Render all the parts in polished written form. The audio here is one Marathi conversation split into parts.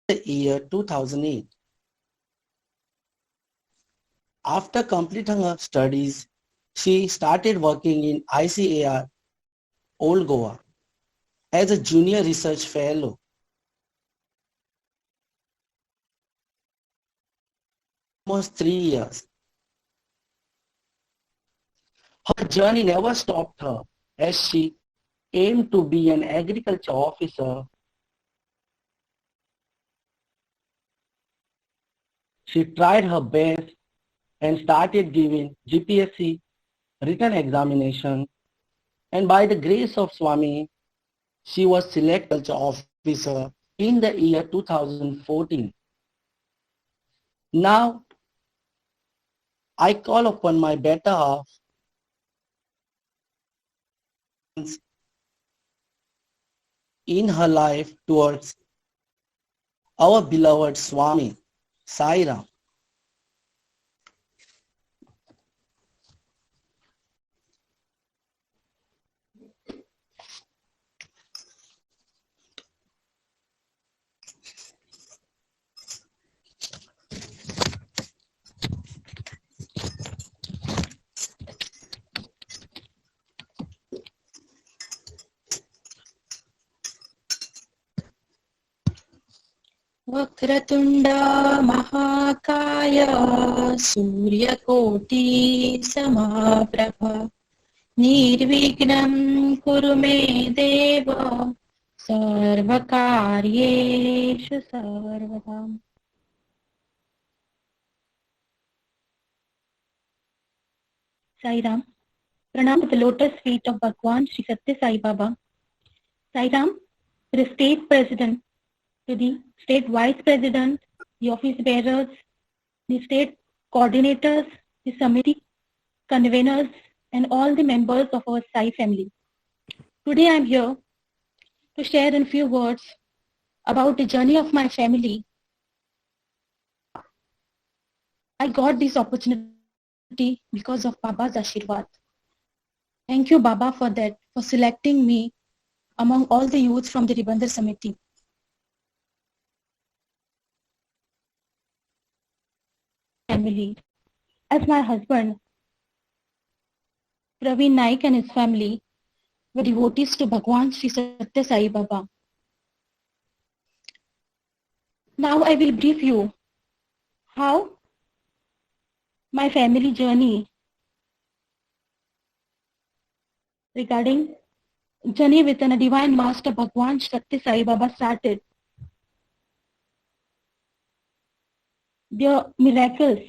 the year 2008. After completing her studies, she started working in ICAR, Old Goa, as a junior research fellow. Almost 3 years. Her journey never stopped her as she aimed to be an agriculture officer. She tried her best and started giving GPSC written examination, and by the grace of Swami, she was selected as officer in the year 2014. Now, I call upon my better half in her life towards our beloved Swami, Sai Ram. Vakratunda महाकाय सूर्यकोटि समाप्रभ निर्विघ्नं कुरु मे देव सर्वकार्येषु सर्वदा. Sai Ram. Pranam at the lotus feet of Bhagwan Sri Satya Sai Baba. Sai Ram, to the state president, to the state vice president, the office bearers, the state coordinators, the committee conveners, and all the members of our Sai family. Today I am here to share in few words about the journey of my family. I got this opportunity because of Baba's Ashirwad. Thank you, Baba, for that, for selecting me among all the youths from the Ribandar Samiti. Family. As my husband, Praveen Naik, and his family were devotees to Bhagwan Sri Satya Sai Baba. Now I will brief you how my family journey regarding journey with a divine master Bhagwan Satya Sai Baba started. The miracles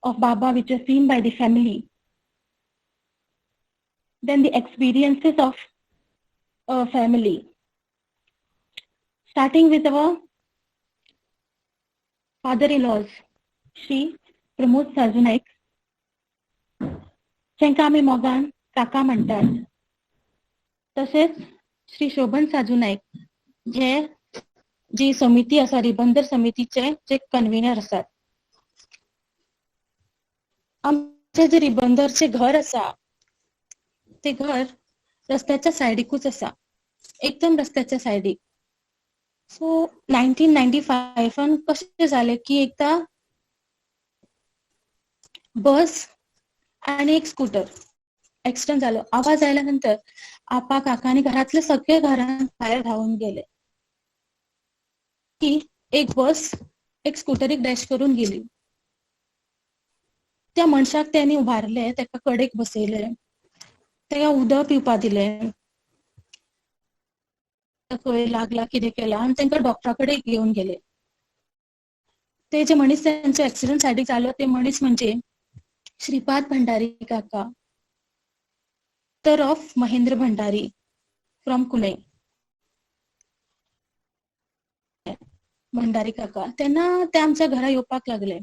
of Baba which are seen by the family. Then the experiences of our family. Starting with our father-in-laws, Shri Pramod Sazu Naik, ज्यांका आम्ही मोगान काका म्हणतात. तसेच श्री शोभन साजू नाईक जे जी समिती आसा रिबंदर समितीचे जे कन्व्हिनर आसात. आमचे जे रिबंदरचे घर आसा ते घर रस्त्याच्या सायडीकूच आसा, एकदम रस्त्याच्या सायडीक. सो 1995 कशें जालें की एकदा बस आणि एक स्कूटर एक्सिडेंट झालं. आवाज आल्यानंतर आपा काका आणि घरातले सगळे घरात बाहेर धावून गेले की एक बस एक स्कूटर एक डॅश करून गेली. त्या मनशाक त्यांनी उभारले, ताका कडेक बसयले, ताका उदक पिवपा दिलें, खंय लागला कितें केला आनी तांकां डॉक्टरा कडेन घेवन गेले. ते जे मनीस त्यांचो एक्सिडेंट सायडीक जालो ते मनीस म्हणजे श्रीपाद भंडारी काका, तर ऑफ महेंद्र भंडारी फ्रॉम कुले. भंडारी काका तेन्ना ते आमच्या घरा येवपाक लागले.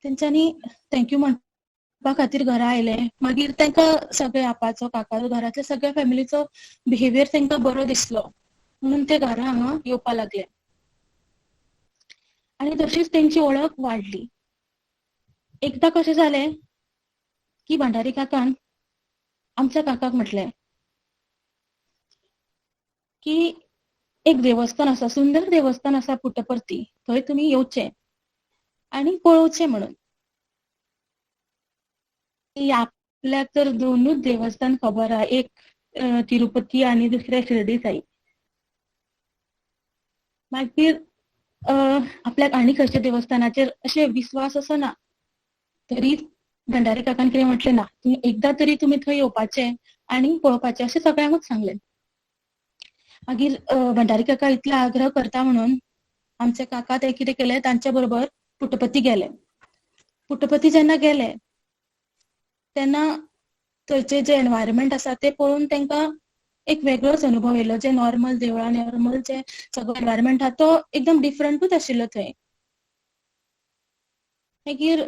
तेंच्यांनी थँक्यू म्हणपा खातीर घरा आयले. मागीर तांकां सगळे आपाचो काकाचो घरातल्या सगळ्या फॅमिलीचो बिहेवियर तांकां बरो दिसलो म्हणून ते घरा हांगा येवपा लागले. आनी तशीच तेंची वळख वाडली. एकदा कशें जालें की भंडारी काकान आमच्या काकाक म्हटलें की एक देवस्थान आसा, सुंदर देवस्थान आसा पुट्टपर्ती, थंय तुम्ही येवचे आणि पळोवचे म्हणून. आपल्याक तर दोनूच देवस्थान खबर आहा, एक तिरुपती आणि दुसरे शिर्डी साई. मागीर आपल्याक आनी खंयच्या देवस्थानाचेर अशें विश्वास असो ना, तरी भंडारी काकान कितें म्हटलें ना, तुम्ही एकदा तरी तुम्ही थंय येवपाचे आणि पळोवपाचे अशें सगळ्यांकूच सांगलें. मागीर भंडारी काका इतलो आग्रह करता म्हणून आमचे काका ते कितें केलें, तांच्या बरोबर पुट्टपर्ती गेले. पुट्टपर्ती जेन्ना गेले तेन्ना थंयचे जे एनवायरमेंट आसा ते पळोवन तांकां एक वेगळोच अनुभव येयलो. जे नॉर्मल देवळां, नॉर्मल जे सगळो एनवायरमेंट आहा तो एकदम डिफरंटूच आशिल्लो थंय. मागीर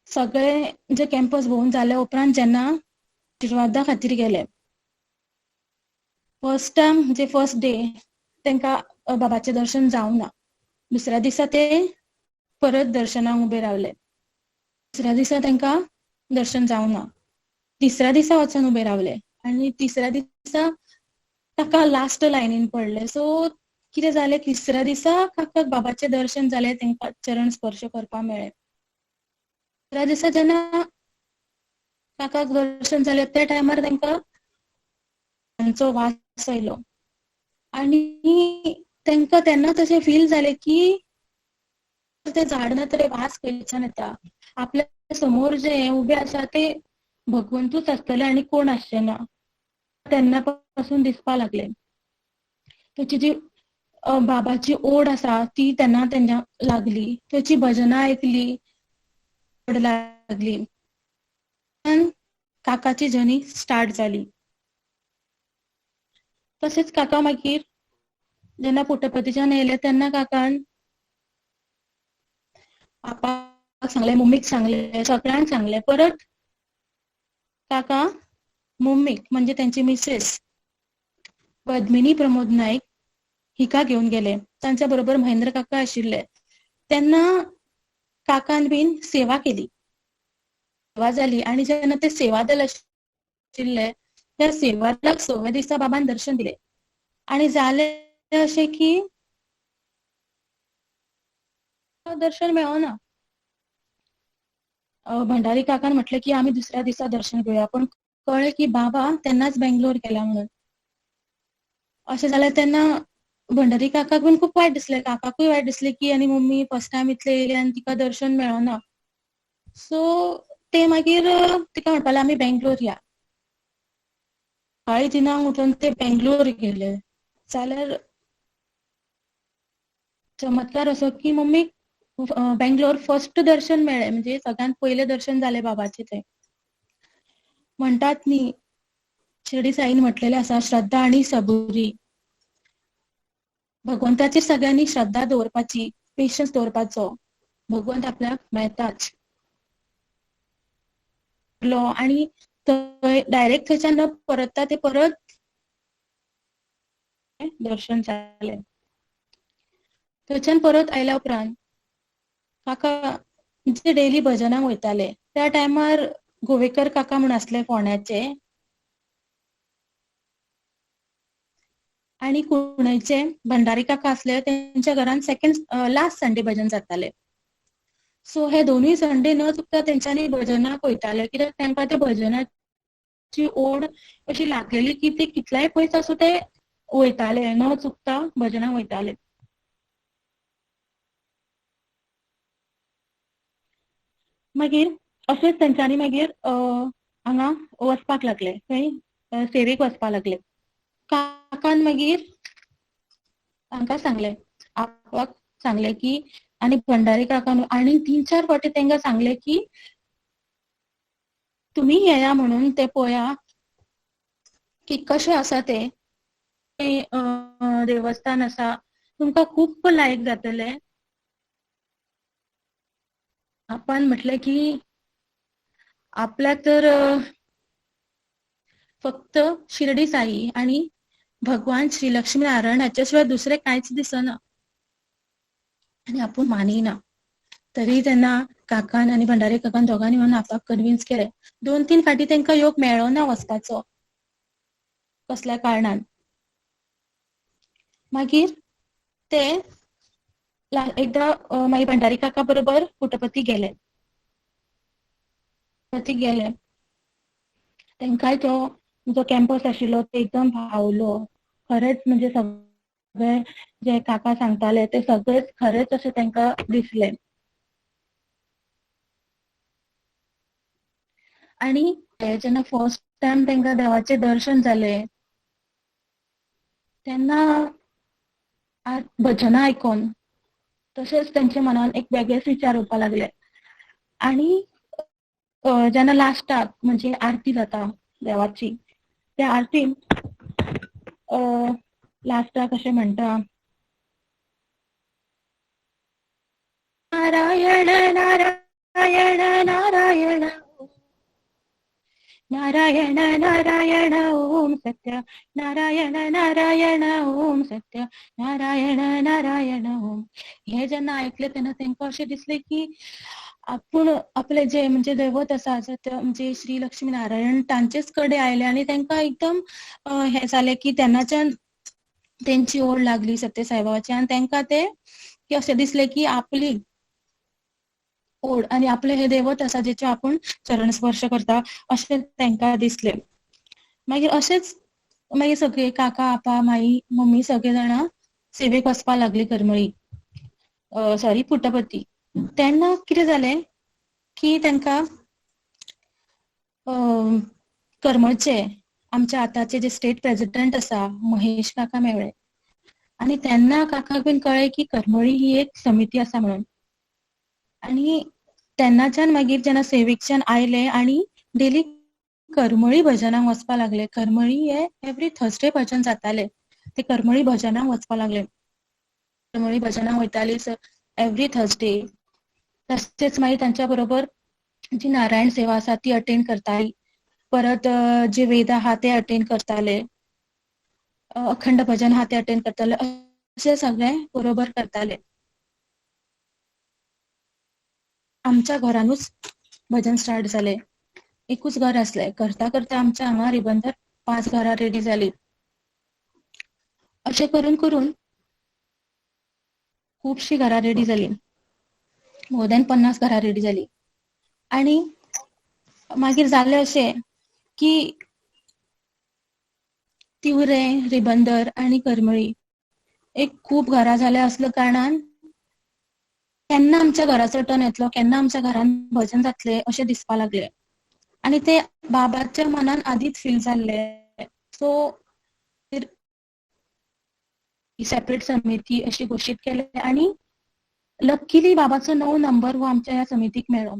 सगळे जे कॅम्पस भोंवून जाले उपरांत जेन्ना आशिर्वादा खातीर गेले, फर्स्ट टायम म्हणजे फर्स्ट डे तांकां बाबाचें दर्शन जावंक ना. दुसऱ्या दिसा ते परत दर्शनाक उबे रावले. दुसऱ्या दिसा तांकां दर्शन जावंक ना. तिसऱ्या दिसा वचून उबे रावले आणि तिसऱ्या दिसा ताका लास्ट लायनीन पडले. सो कितें जालें, तिसऱ्या दिसा काकाक बाबाचें दर्शन जालें, तांकां चरण स्पर्श करपाक मेळ्ळे. तिसऱ्या दिसा जेन्ना काकाक दर्शन जालें त्या टायमार तांकां तांचो वास आयलो आणि तांकां तेन्नाच अशें फील जालें की ते झाडांना तरी वास खंयच्यान येता. आपल्या समोर जे उबे आसा ते भगवंतूच आसतले आणि कोण आसचे ना. तेन्ना पासून दिसपाक लागले. त्याची जी बाबाची ओढ आसा ती तेन्ना तेंच्या लागली. त्याची भजनां आयकली लागली. काकाची जर्नी स्टार्ट जाली. तशेंच काका मागीर जेन्ना पुट्टपर्तीच्यान येयले तेन्ना काकान पापाक सांगलें, मम्मीक सांगलें, सगळ्यांक सांगलें. परत काका मम्मीक म्हणजे त्यांची मिसेस पद्मिनी प्रमोद नाईक हिका घेऊन गेले. तांच्या बरोबर महेंद्र काका आशिल्ले. तेन्ना काकान बीन सेवा केली, सेवा जाली आणि जेन्ना ते सेवादल आशिल्ले त्या सेवादलाक 6व्या दिसा बाबान दर्शन दिलें आणि जालें अशें की दर्शन मेळोना. भंडारी काकान म्हटलें की आमी दुसऱ्या दिसा दर्शन घेवया, पण कळ्ळें की बाबा तेन्नाच बेंगलोर गेला म्हणून. अशें जालें तेन्ना भंडारी काकाक बीन खूब वायट दिसलें, काकाकूय वायट दिसलें की आनी मम्मी फर्स्ट टायम इतले येयली आनी तिका दर्शन मेळोना. सो ते मागीर तिका म्हणपाक लागले आमी बेंगलोर या. सकाळी तिनांक उठून ते बेंगलोर गेले. जाल्यार चमत्कार असो की मम्मीक बेंगलोर फर्स्ट दर्शन मेळ्ळें, म्हणजे सगळ्यांत पयलें दर्शन जालें बाबाचें थंय. म्हणटात न्ही, शिर्डी साईन म्हटलेलें आसा, श्रद्धा आणि सबुरी. भगवंताचेर सगळ्यांनी श्रद्धा दवरपाची, पेशन्स दवरपाचो. भगवंत आपल्याक मेळटाच. आणि डायरेक्ट थंयच्यान न परतता ते परत दर्शन जालें. थंयच्यान परत आयल्या उपरांत काका जे डेली भजनाक वयताले त्या टायमार गोवेकर काका म्हूण आसले फोंड्याचे आणि कुणयचे भंडारी काका आसले, तेंच्या घरान सेकंड लास्ट संडे भजन जाताले. सो हे दोनूय संडे न चुकता तेंच्यांनी भजनाक वयताले, कित्याक तांकां ते भजनाची ओढ अशी लागलेली की ते कितल्याय पयस आसूं ते वयताले, न चुकता भजनाक वयताले. मागीर अशेंच तेंच्यांनी मागीर हांगा वचपाक लागले, थंय सेवेक वचपाक लागले. काकान मागीर तांकां सांगलें, आपाक सांगलें की आनी भंडारी काकान आनी 3-4 फावटी तांकां सांगलें की तुमी येया म्हणून ते पळया की कशें आसा ते देवस्थान आसा, तुमकां खूब लायक जातलें. आपान म्हटलें की आपल्याक तर फक्त शिर्डी साई आणि भगवान श्री लक्ष्मी नारायण हाच्या शिवाय दुसरें कांयच दिसना आनी आपूण मानिना. तरी तेन्ना काकान आनी भंडारी काकान दोगांनी मेळून आपाक कन्विन्स केलें. 2-3 फावटी तांकां योग मेळ्ळो ना वचपाचो कसल्या कारणान. मागीर ते एकदा मागीर भंडारी काका बरोबर पुटपती गेले. तांकांय तो जो कॅम्पस आशिल्लो ते एकदम भावलो. खरेंच म्हणजे सगळे जे काका सांगताले ते सगळेच खरेंच अशें तांकां दिसले. आनी जेन्ना फर्स्ट टायम तांकां देवाचें दर्शन जालें तेन्ना भजनां आयकोन तशेंच तेंच्या मनान एक वेगळेच विचार येवपाक लागले. आनी जेन्ना लास्टाक म्हणजे आरती जाता देवाची, त्या आरतीन लास्टाक अशें म्हणटा, नारायण नारायण नारायण नारायण नारायण ओम सत्य नारायण नारायण ओम सत्य नारायण नारायण ओम. हे जेन्ना आयकले तेन्ना तांकां अशें दिसलें की आपूण आपले जे म्हणजे दैवत आसा म्हणजे श्री लक्ष्मी नारायण तांचेच कडेन आयले आनी तांकां एकदम हे जालें की तेन्नाच्यान तेंची ओड लागली सत्य साईबाबाची आनी तांकां ते की अशें दिसलें की आपली ओड आनी आपले हे दैवत आसा जेचे आपूण चरण स्पर्श करता अशें तांकां दिसलें. मागीर अशेंच मागीर सगळे काका आपा माई मम्मी सगळे जाणां सेवेक वचपाक लागली करमळी पुट्टपर्थी. तेन्ना कितें जालें की तांकां करमळचे आमचे आतांचे जे स्टेट प्रेसिडेंट आसा महेश काका मेवळे. आनी तेन्ना काकाक बीन कळ्ळें की करमळी ही एक समिती आसा म्हणून. आनी तेन्नाच्यान मागीर जेन्ना सेवेकच्यान आयले आनी डेली करमळी भजनाक वचपाक लागले. करमळी हे एवरी थर्सडे भजन जाताले. ते करमळी भजनाक वचपाक लागले. करमळी भजनाक वयताली एवरी थर्सडे. तशेंच मागीर तांच्या बरोबर जी नारायण सेवा आसा ती अटेंड करताली. परत जे वेद आहा ते अटेंड करताले. अखंड भजन आहा ते अटेंड करताले. अशें सगळें बरोबर करताले. आमच्या घरानूच भजन स्टार्ट जालें. एकूच घर आसलें. करता करता आमच्या हांगा रिबंदर 5 घरां रेडी जालीं. अशें करून करून खुबशीं घरां रेडी जालीं. मोर दॅन 50 घरां रेडी जालीं. आनी मागीर जालें अशें की तिवरें, रिबंदर आनी करमळी एक खूब घरां जाल्या असल्या कारणान केन्ना आमच्या घराचो टर्न येतलो, केन्ना आमच्या घरान भजन जातलें अशें दिसपाक लागलें. आनी ते बाबाच्या मनान आदींच फील जाल्लें. सो सेपरेट समिती अशी घोशीत केले आनी लकीली बाबाचो 9 नंबर हो आमच्या ह्या समितीक मेळ्ळो.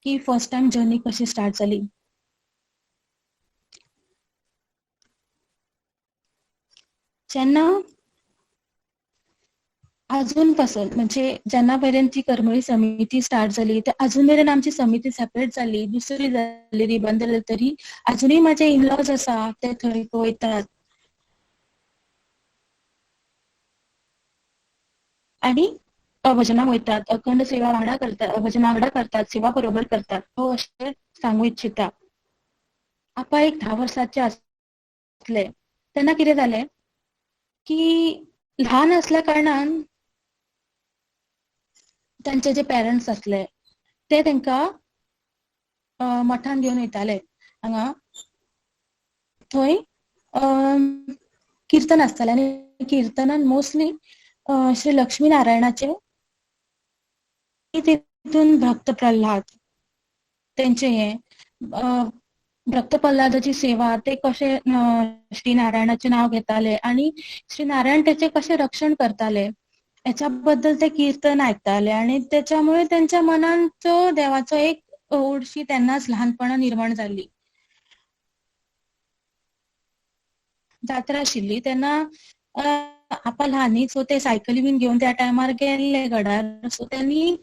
की फर्स्ट टायम जर्नी कशी स्टार्ट जाली. जेन्ना अजून पासून म्हणजे जेन्ना पर्यंत ती करमळी समिती स्टार्ट जाली ते अजून मेरेन आमची समिती सेपरेट जाली, दुसरी जाली, रिबंदर जाली, तरी अजुनूय म्हाजे इनलॉज आसा ते थंय वयतात. आनी भजनाक वयतात, अखंड सेवा वांगडा करतात, भजना वांगडा करतात, सेवा बरोबर करतात. हो अशें सांगूं इच्छिता. आपा एक 10 वर्साचे आसले तेन्ना कितें जालें की ल्हान आसल्या कारणान तांचे जे पेरंट्स आसले ते तांकां मठान घेवन वयताले. हांगा थंय किर्तन आसतालें आनी किर्तनान मोस्टली श्री लक्ष्मी नारायणाचे तितून भक्त प्रल्हाद तेंचे हे भक्त प्रल्हादाची सेवा ते कशे श्री नारायणाचे नाव घेताले आनी श्री नारायण त्याचे कशे रक्षण करताले याच्या बद्दल ते कीर्तन आयकताले. आनी त्याच्यामुळे त्यांच्या मनान तो देवाचो एक ओडशी तेन्नाच ल्हानपणा निर्माण जाली. जात्रा आशिल्ली तेन्ना आपा ल्हानी सो ते सायकली बीन घेवन त्या टायमार गेल्ले गडार. सो त्यांनी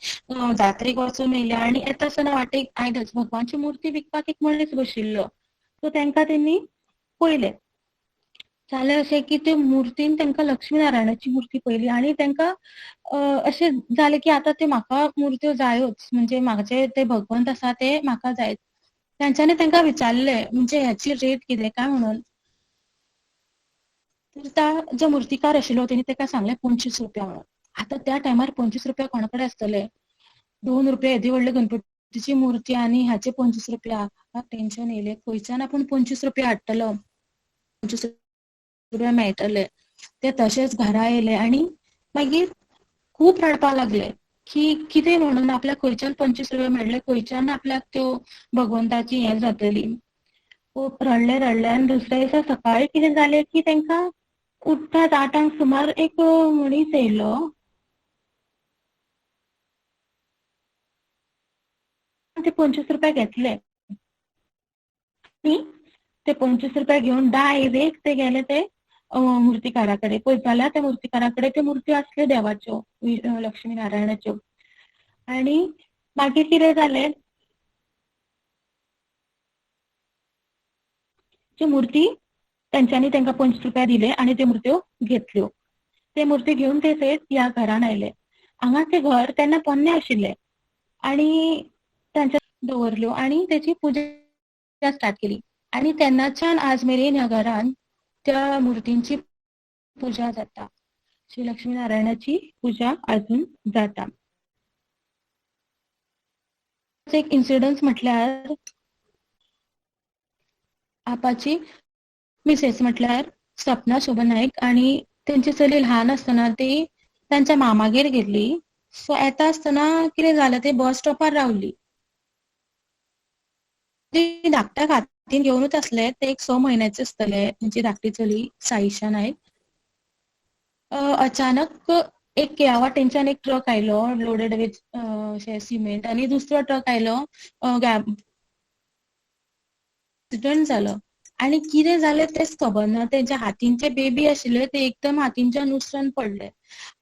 जात्रेक वचून येयले आनी येता आसतना वाटेक आयदच भगवानची मुर्ती विकपाक एक मनीस बशिल्लो. सो तांकां तेणी पळयलें. जालें अशें की ते मुर्तीन तांकां लक्ष्मी नारायणाची मुर्ती पयली आनी तांकां अशें जालें की आतां ते म्हाका मुर्त्यो जायोच म्हणजे म्हाजे ते भगवंत आसा ते म्हाका जाय. तांच्यांनी तांकां विचारलें म्हणजे ह्याची रेट कितें काय म्हणून. तर त्या जो मूर्तिकार आशिल्लो तेणी ताका सांगले 25 रुपया म्हणून. आता त्या टायमार 25 रुपया कोणा कडेन आसतले? 2 रुपया येदी व्हडले गणपतीची मूर्ती आनी हाचे 25 रुपया. म्हाका टेन्शन येयलें खंयच्यान आपूण 25 रुपया हाडटलो. 25 रुपया मेळटले. ते तशेच घरा येयले आनी मागीर खूब रडपाक लागले की कितें म्हणून आपल्याक खंयच्यान 25 रुपया मेळ्ळे, खंयच्यान आपल्याक त्यो भगवंताची हें जातली. खूब रडले आनी दुसऱ्या दिसा सकाळी कितें जालें की तांकां उठ्ठात 8 सुमार एक मनीस येयलो. ते 25 रुपया घेतले आनी ते 25 रुपया घेवन डायरेक्ट ते गेले ते मुर्तीकारा कडेन. पळयत जाल्यार त्या मुर्तीकारा कडेन त्यो मुर्त्यो आसल्यो देवाच्यो, लक्ष्मी नारायणाच्यो. आनी मागीर कितें जालें, त्यो मुर्ती तेंच्यांनी तांकां 25 रुपया दिले आनी त्यो मुर्त्यो घेतल्यो. ते मुर्ती घेवन ते थंय ह्या घरान आयले. हांगा ते घर तेन्ना पोन्नें आशिल्लें आनी तांचे दवरल्यो आनी तेची पुजा स्टार्ट केली. आनी तेन्नाच्यान आज मेरेन ह्या घरान त्या मुर्तींची पुजा जाता. श्री लक्ष्मी नारायणाची पुजा अजून जाता. एक इन्सिडन्स म्हटल्यार आपाची मिसेस म्हटल्यार सपना शोभन नायक आनी तेंची चली ल्हान आसतना ती तांच्या मामागेर गेल्ली. सो येता आसतना कितें जालें, ते बस स्टॉपार रावली. ती धाकट्याक हातीन घेवनूच आसले. ते एक 6 म्हयन्याचे आसतले तेंची धाकटी चली साईशा नायक. अचानक एक केळां वाटेनच्यान एक ट्रक आयलो लोडेड विथ सिमेंट आनी दुसरो ट्रक आयलो. एक्सिडेंट जालो आनी कितें जालें तेंच खबर ना. तेंच्या हातीन जे बेबी आशिल्ले ते एकदम हातीनच्यान उसळून पडले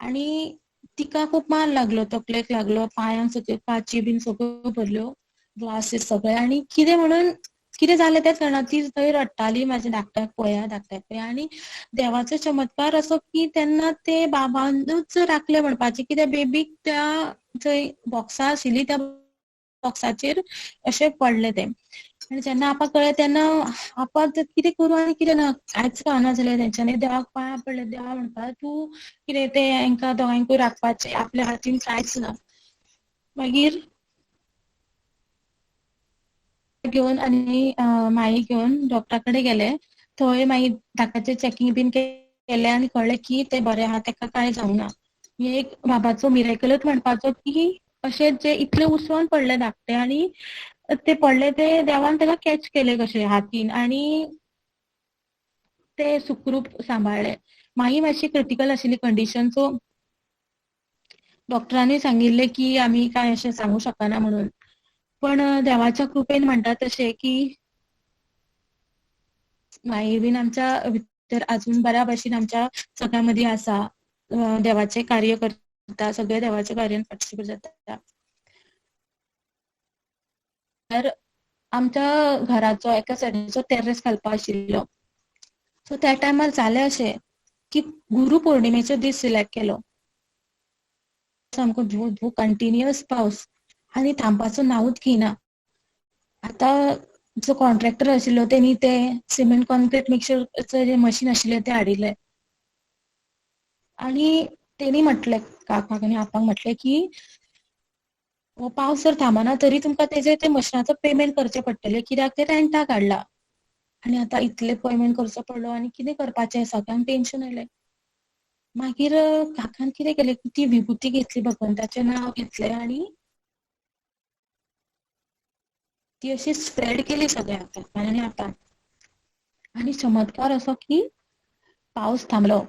आनी तिका खूब मार लागलो, तकलेक लागलो, पांयांक सगळ्यो काची बीन सगळ्यो भरल्यो, ग्लासीस सगळे. आनी कितें म्हणून कितें जालें तेंच कळना. ती थंय रडटाली, म्हाज्या धाकट्याक पळया, धाकट्याक पळया. आनी देवाचो चमत्कार असो की तेन्ना ते बाबानूच राखले म्हणपाचे, की त्या बेबीक त्या थंय बॉक्सां आशिल्लीं त्या बॉक्साचेर अशें पडले ते. आनी जेन्ना आपाक कळ्ळें तेन्ना आपा कितें करूं आनी कितें ना कांयच कळना जालें. तेंच्यांनी देवाक पांयां पडले. देवा म्हणपा तूं कितें ते हांकां दोगांयकूय राखपाचें, आपल्या हातीन कांयच ना. मागीर घेवन आनी माई घेवन डॉक्टरा कडेन गेले. थंय मागीर धाकट्याचें चॅकींग बीन केलें आनी कळ्ळें की तें बरें आहा, तेका कांय जावंक ना. हे एक बाबाचो मिरेकलच म्हणपाचो की अशें जे इतले उसळून पडले धाकटे आनी ते पडले ते देवान ताका कॅच केले कशे हातीन आनी ते सुखरूप सांबाळ्ळे. माई मातशी क्रिटिकल आशिल्ली कंडिशन. सो डॉक्टरांनी सांगिल्लें की आमी कांय अशें सांगूं शकना म्हणून. पण देवाच्या कृपेन म्हणटा तशें की माई बीन आमच्या भितर अजून बऱ्या भशेन आमच्या सगळ्यां मदीं आसा. देवाचें कार्य करता, सगळे देवाच्या कार्यान पार्टिसिपेट जाता. तर आमच्या घराचो एका सायडीचो टेरेस घालपा आशिल्लो. सो त्या टायमार जालें अशें की गुरू पौर्णिमेचो दीस सिलेक्ट केलो. सामको धू धू कंटिन्युअस पावस आनी थांबपाचो नांवूच घेयना. आतां जो कॉन्ट्रॅक्टर आशिल्लो तेणी ते सिमेंट कॉन्क्रीट मिक्सचर जे मशीन आशिल्लें तें हाडिल्लें आनी तेणी म्हटलें काकाक आनी आपाक म्हटलें की हो पावस जर थांबना तरी तुमकां तेजे ते मशिनाचो पेमेंट करचें पडटलें, कित्याक ते रेंटाक हाडला. आनी आतां इतले पेमेंट करचो पडलो आनी कितें करपाचें, सगळ्यांक टेन्शन आयलें. मागीर काकान कितें केलें की ती विभुती घेतली, भगवंताचें नांव घेतलें आनी ती अशी स्प्रेड केली सगळ्यांक काकान आनी आपान. आनी चमत्कार असो की पावस थांबलो.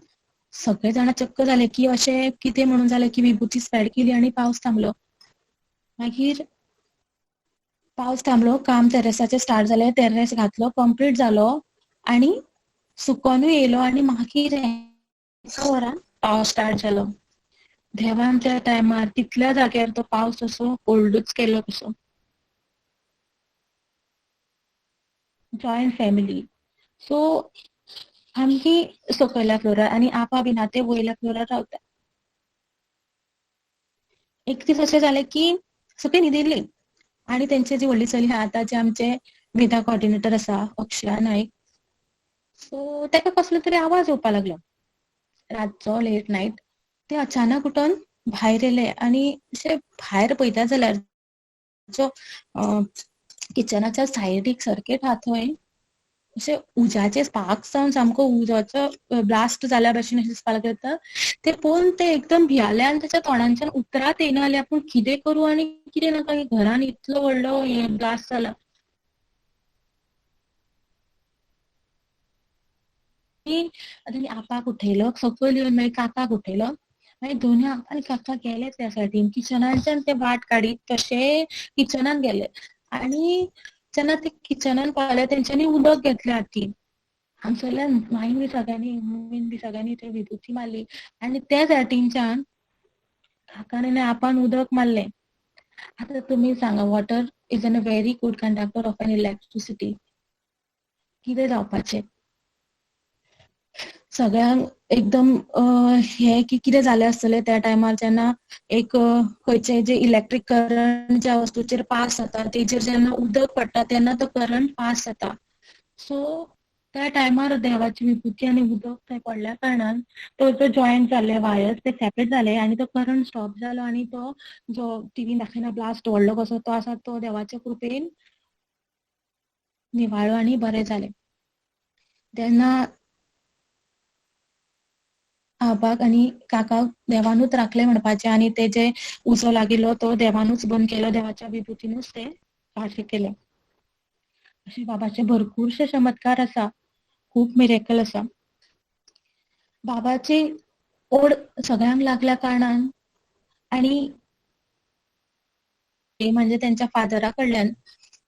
सगळे जाणां चक्क जाले की अशें कितें म्हणून जालें की विभुती स्प्रेड केली आनी पावस थांबलो. मागीर पावस थांबलो, काम टेरेसाचेर स्टार्ट जालें, टेरेस घातलो, कंप्लीट जालो आनी सुकोनूय येयलो आनी मागीर 1 वरान पावस स्टार्ट जालो. देवान त्या टायमार तितल्या जाग्यार तो पावस असो होल्डूच केलो कसो. Joint family. सो आमची सकयल्या फ्लोरार आनी आपा बीन आहा ते वयल्या फ्लोरार रावता. एक दीस अशें जालें की सगळीं न्हिदिल्लीं आनी तेंची जी व्हडली चली आहा आतां जे आमचे वेदा कॉर्डिनेटर आसा अक्षया नायक, सो ताका कसलो तरी आवाज येवपा लागलो रातचो लेट नाईट. ते अचानक उठून भायर येले आनी अशे भायर पळयता जाल्यार जो किचनाच्या सायडीक सर्किट आहा थंय अशे उज्याचे स्पार्क्स जावन सामको उजवाचो ब्लास्ट जाल्या भशेन अशें दिसपाक लागता. ते पळोवन ते एकदम भियाले आनी त्याच्या तोंडांच्यान उतरात येयना जालें आपूण कितें करूं आनी कितें नाका. घरान इतलो व्हडलो ब्लास्ट जाला. आनी आपाक उठयलो, सकयल येवन मागीर काकाक उठयलो. मागीर दोनूय आपा आनी काका गेले त्या सायडीन किचनाच्यान ते वाट काडीत तशे किचनान गेले. आनी जेन्ना ते किचनान पावले तेंच्यांनी उदक घेतलें हातीन. आमच्यातल्यान माईन बी सगळ्यांनी मम्मीन बी सगळ्यांनी थंय विभूती मारली आनी त्या सायडीनच्यान काकान आनी आपान उदक मारलें. आता तुमी सांगा water is a very good conductor of N electricity. कितें जावपाचें? सगळ्यांक एकदम हे की कितें जालें आसतलें त्या टायमार जेन्ना एक खंयचे जे इलेक्ट्रीक करंट ज्या वस्तूचेर पास जाता तेजेर जेन्ना उदक पडटा तेन्ना तो करंट पास जाता. सो त्या टायमार देवाची विभूती आनी उदक थंय पडल्या कारणान तो जो जॉयंट जाल्ले वायर्स ते सेपरेट जाले आनी तो करंट स्टॉप जालो आनी तो जो टीव्हीन दाखयना ब्लास्ट व्हडलो कसो तो आसा तो देवाच्या कृपेन निवाळो आनी बरें जालें. तेन्ना आपाक आनी काकाक देवानूच राखले म्हणपाचे आनी ते जे उजो लागिल्लो तो देवानूच बंद केलो. देवाच्या विभुतीनूच ते सारके केले. अशे बाबाचे भरपूरशे चमत्कार आसा. खूब मिरेकल आसा. बाबाची ओड सगळ्यांक लागल्या कारणान आनी म्हणजे त्यांच्या फादरा कडल्यान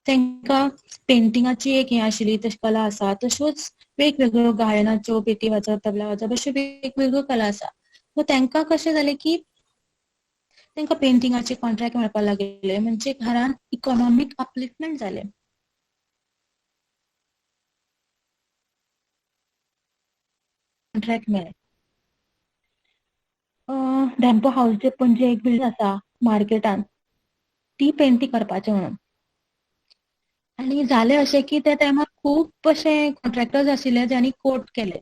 तांकां पेंटिंगाची एक हे आशिल्ली तशी कला आसा. तश्योच वेगवेगळ्यो गायनाच्यो पेटी वाजप तबला वाजप अश्यो वेगवेगळ्यो कला आसा. सो तांकां कशें जालें की तांकां पेंटिंगाचे कॉन्ट्रॅक्ट मेळपाक लागले म्हणजे घरान इकॉनॉमीक अपलिफ्टमेंट जालें. कॉन्ट्रॅक्ट मेळ्ळे. डॅम्पो हाऊस जे पणजे एक बिल्डींग आसा मार्केटान ती पेंटिंग करपाचें म्हणून. आनी जालें अशें की त्या टायमार खूब अशे कॉन्ट्रॅक्टर्स आशिल्ले ज्यांनी कोट केले.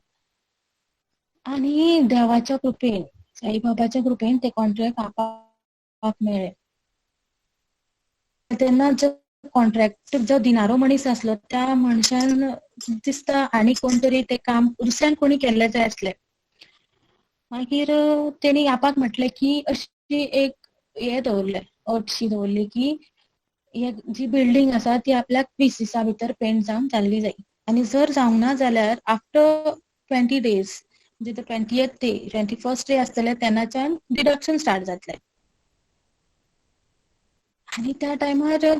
आनी देवाच्या कृपेन साईबाबाच्या कृपेन ते कॉन्ट्रॅक्ट आपाक मेळ्ळे. तेन्ना जो कॉन्ट्रॅक्ट जो दिनारो मनीस आसलो त्या मनशान दिसता आनी कोण तरी ते काम दुसऱ्यान कोणी केल्ले जाय आसलें. मागीर तेणी आपाक म्हटलें की अशी एक हे दवरलें अटशी दवरली की जी बिल्डिंग आसा ती आपल्याक 20 दिसा भितर पेंट जावन जाल्ली जाय. आनी जर जावंक ना जाल्यार आफ्टर 20 days म्हणजे 20th डे 21st डे आसतले तेन्नाच्यान डिडक्शन स्टार्ट जातलें. आनी त्या टायमार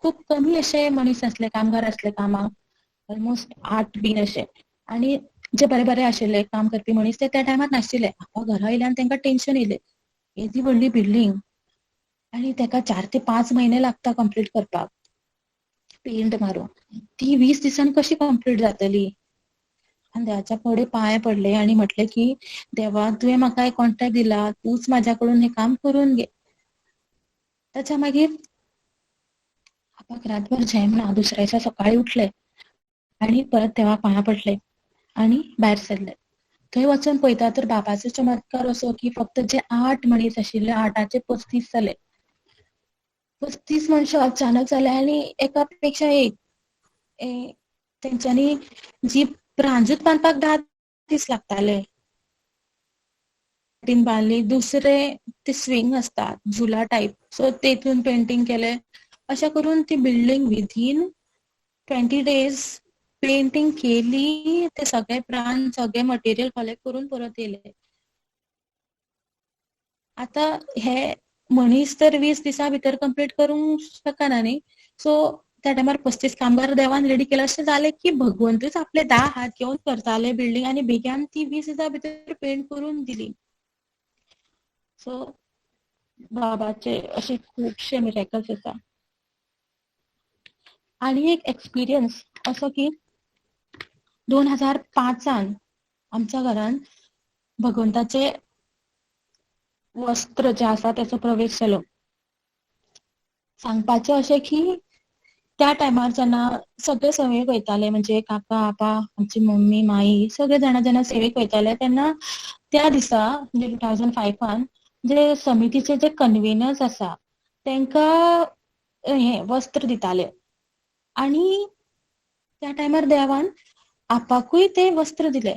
खूब कमी अशे मनीस आसले कामगार आसले कामाक. ऑलमोस्ट 8 बीन अशे. आनी जे बरे बरे आशिल्ले काम करपी मनीस ते त्या टायमार नाशिल्ले. आपा घरा येयल्यान तांकां टेन्शन येयलें. येदी व्हडली बिल्डिंग आनी ताका 4 ते 5 म्हयने लागता कंप्लीट करपाक. पेंट मारून. ती 20 दिसान कशी कंप्लीट जातली? आनी देवाच्या फुडें पांय पडले आनी म्हटलें की देवा तुवें म्हाका एक कॉन्ट्रॅक्ट दिला तूच म्हाज्या कडून हें काम करून घे. ताच्या मागीर आपाक रातभर जायना. दुसऱ्या दिसा सकाळीं उठले आनी परत देवा पांयां पडले आनी भायर सरले. थंय वचून पळयता तर बाबाचो चमत्कार असो की फक्त जे 8 मनीस आशिल्ले 8चे 35 जाले. 35 मनशां अचानक जाले आनी एका पेक्षा एक. तेंच्यांनी जी प्रांजूत बांदपाक 10 दीस लागताले. बांदली. दुसरे ते स्विंग आसता झुला टायप सो तेतून पेंटिंग केले. अशें करून ती बिल्डिंग विथीन 20 days पेंटिंग केली. ते सगळे प्राण सगळे मटेरियल कलेक्ट करून परत येयले. आता हे मनीस तर 20 दिसा भितर कंप्लीट करूंक शकना न्ही. सो त्या टायमार 35 कामगार देवान रेडी केले. अशें जालें की भगवंतूच आपले 10 हात घेवन करताले बिल्डिंग आनी बेग्यान ती 20 दिसा भितर पेंट करून दिली. सो बाबाचे अशे खुबशे मिरेकल्स आसा. आनी एक एक्सपिरियन्स असो की 2005 आमच्या घरान भगवंताचे वस्त्र जे आसा त्याचो प्रवेश जालो. सांगपाचें अशें की त्या टायमार जेन्ना सगळे सेवेक वयताले म्हणजे काका आपा आमची मम्मी माई सगळे जाणा जेन्ना सेवेक वयताले तेन्ना त्या दिसा म्हणजे 2005 जे समितीचे जे कन्व्हेनर्स आसा तांकां हे वस्त्र दिताले आणि त्या टायमार देवान आपाकूय ते वस्त्र दिले.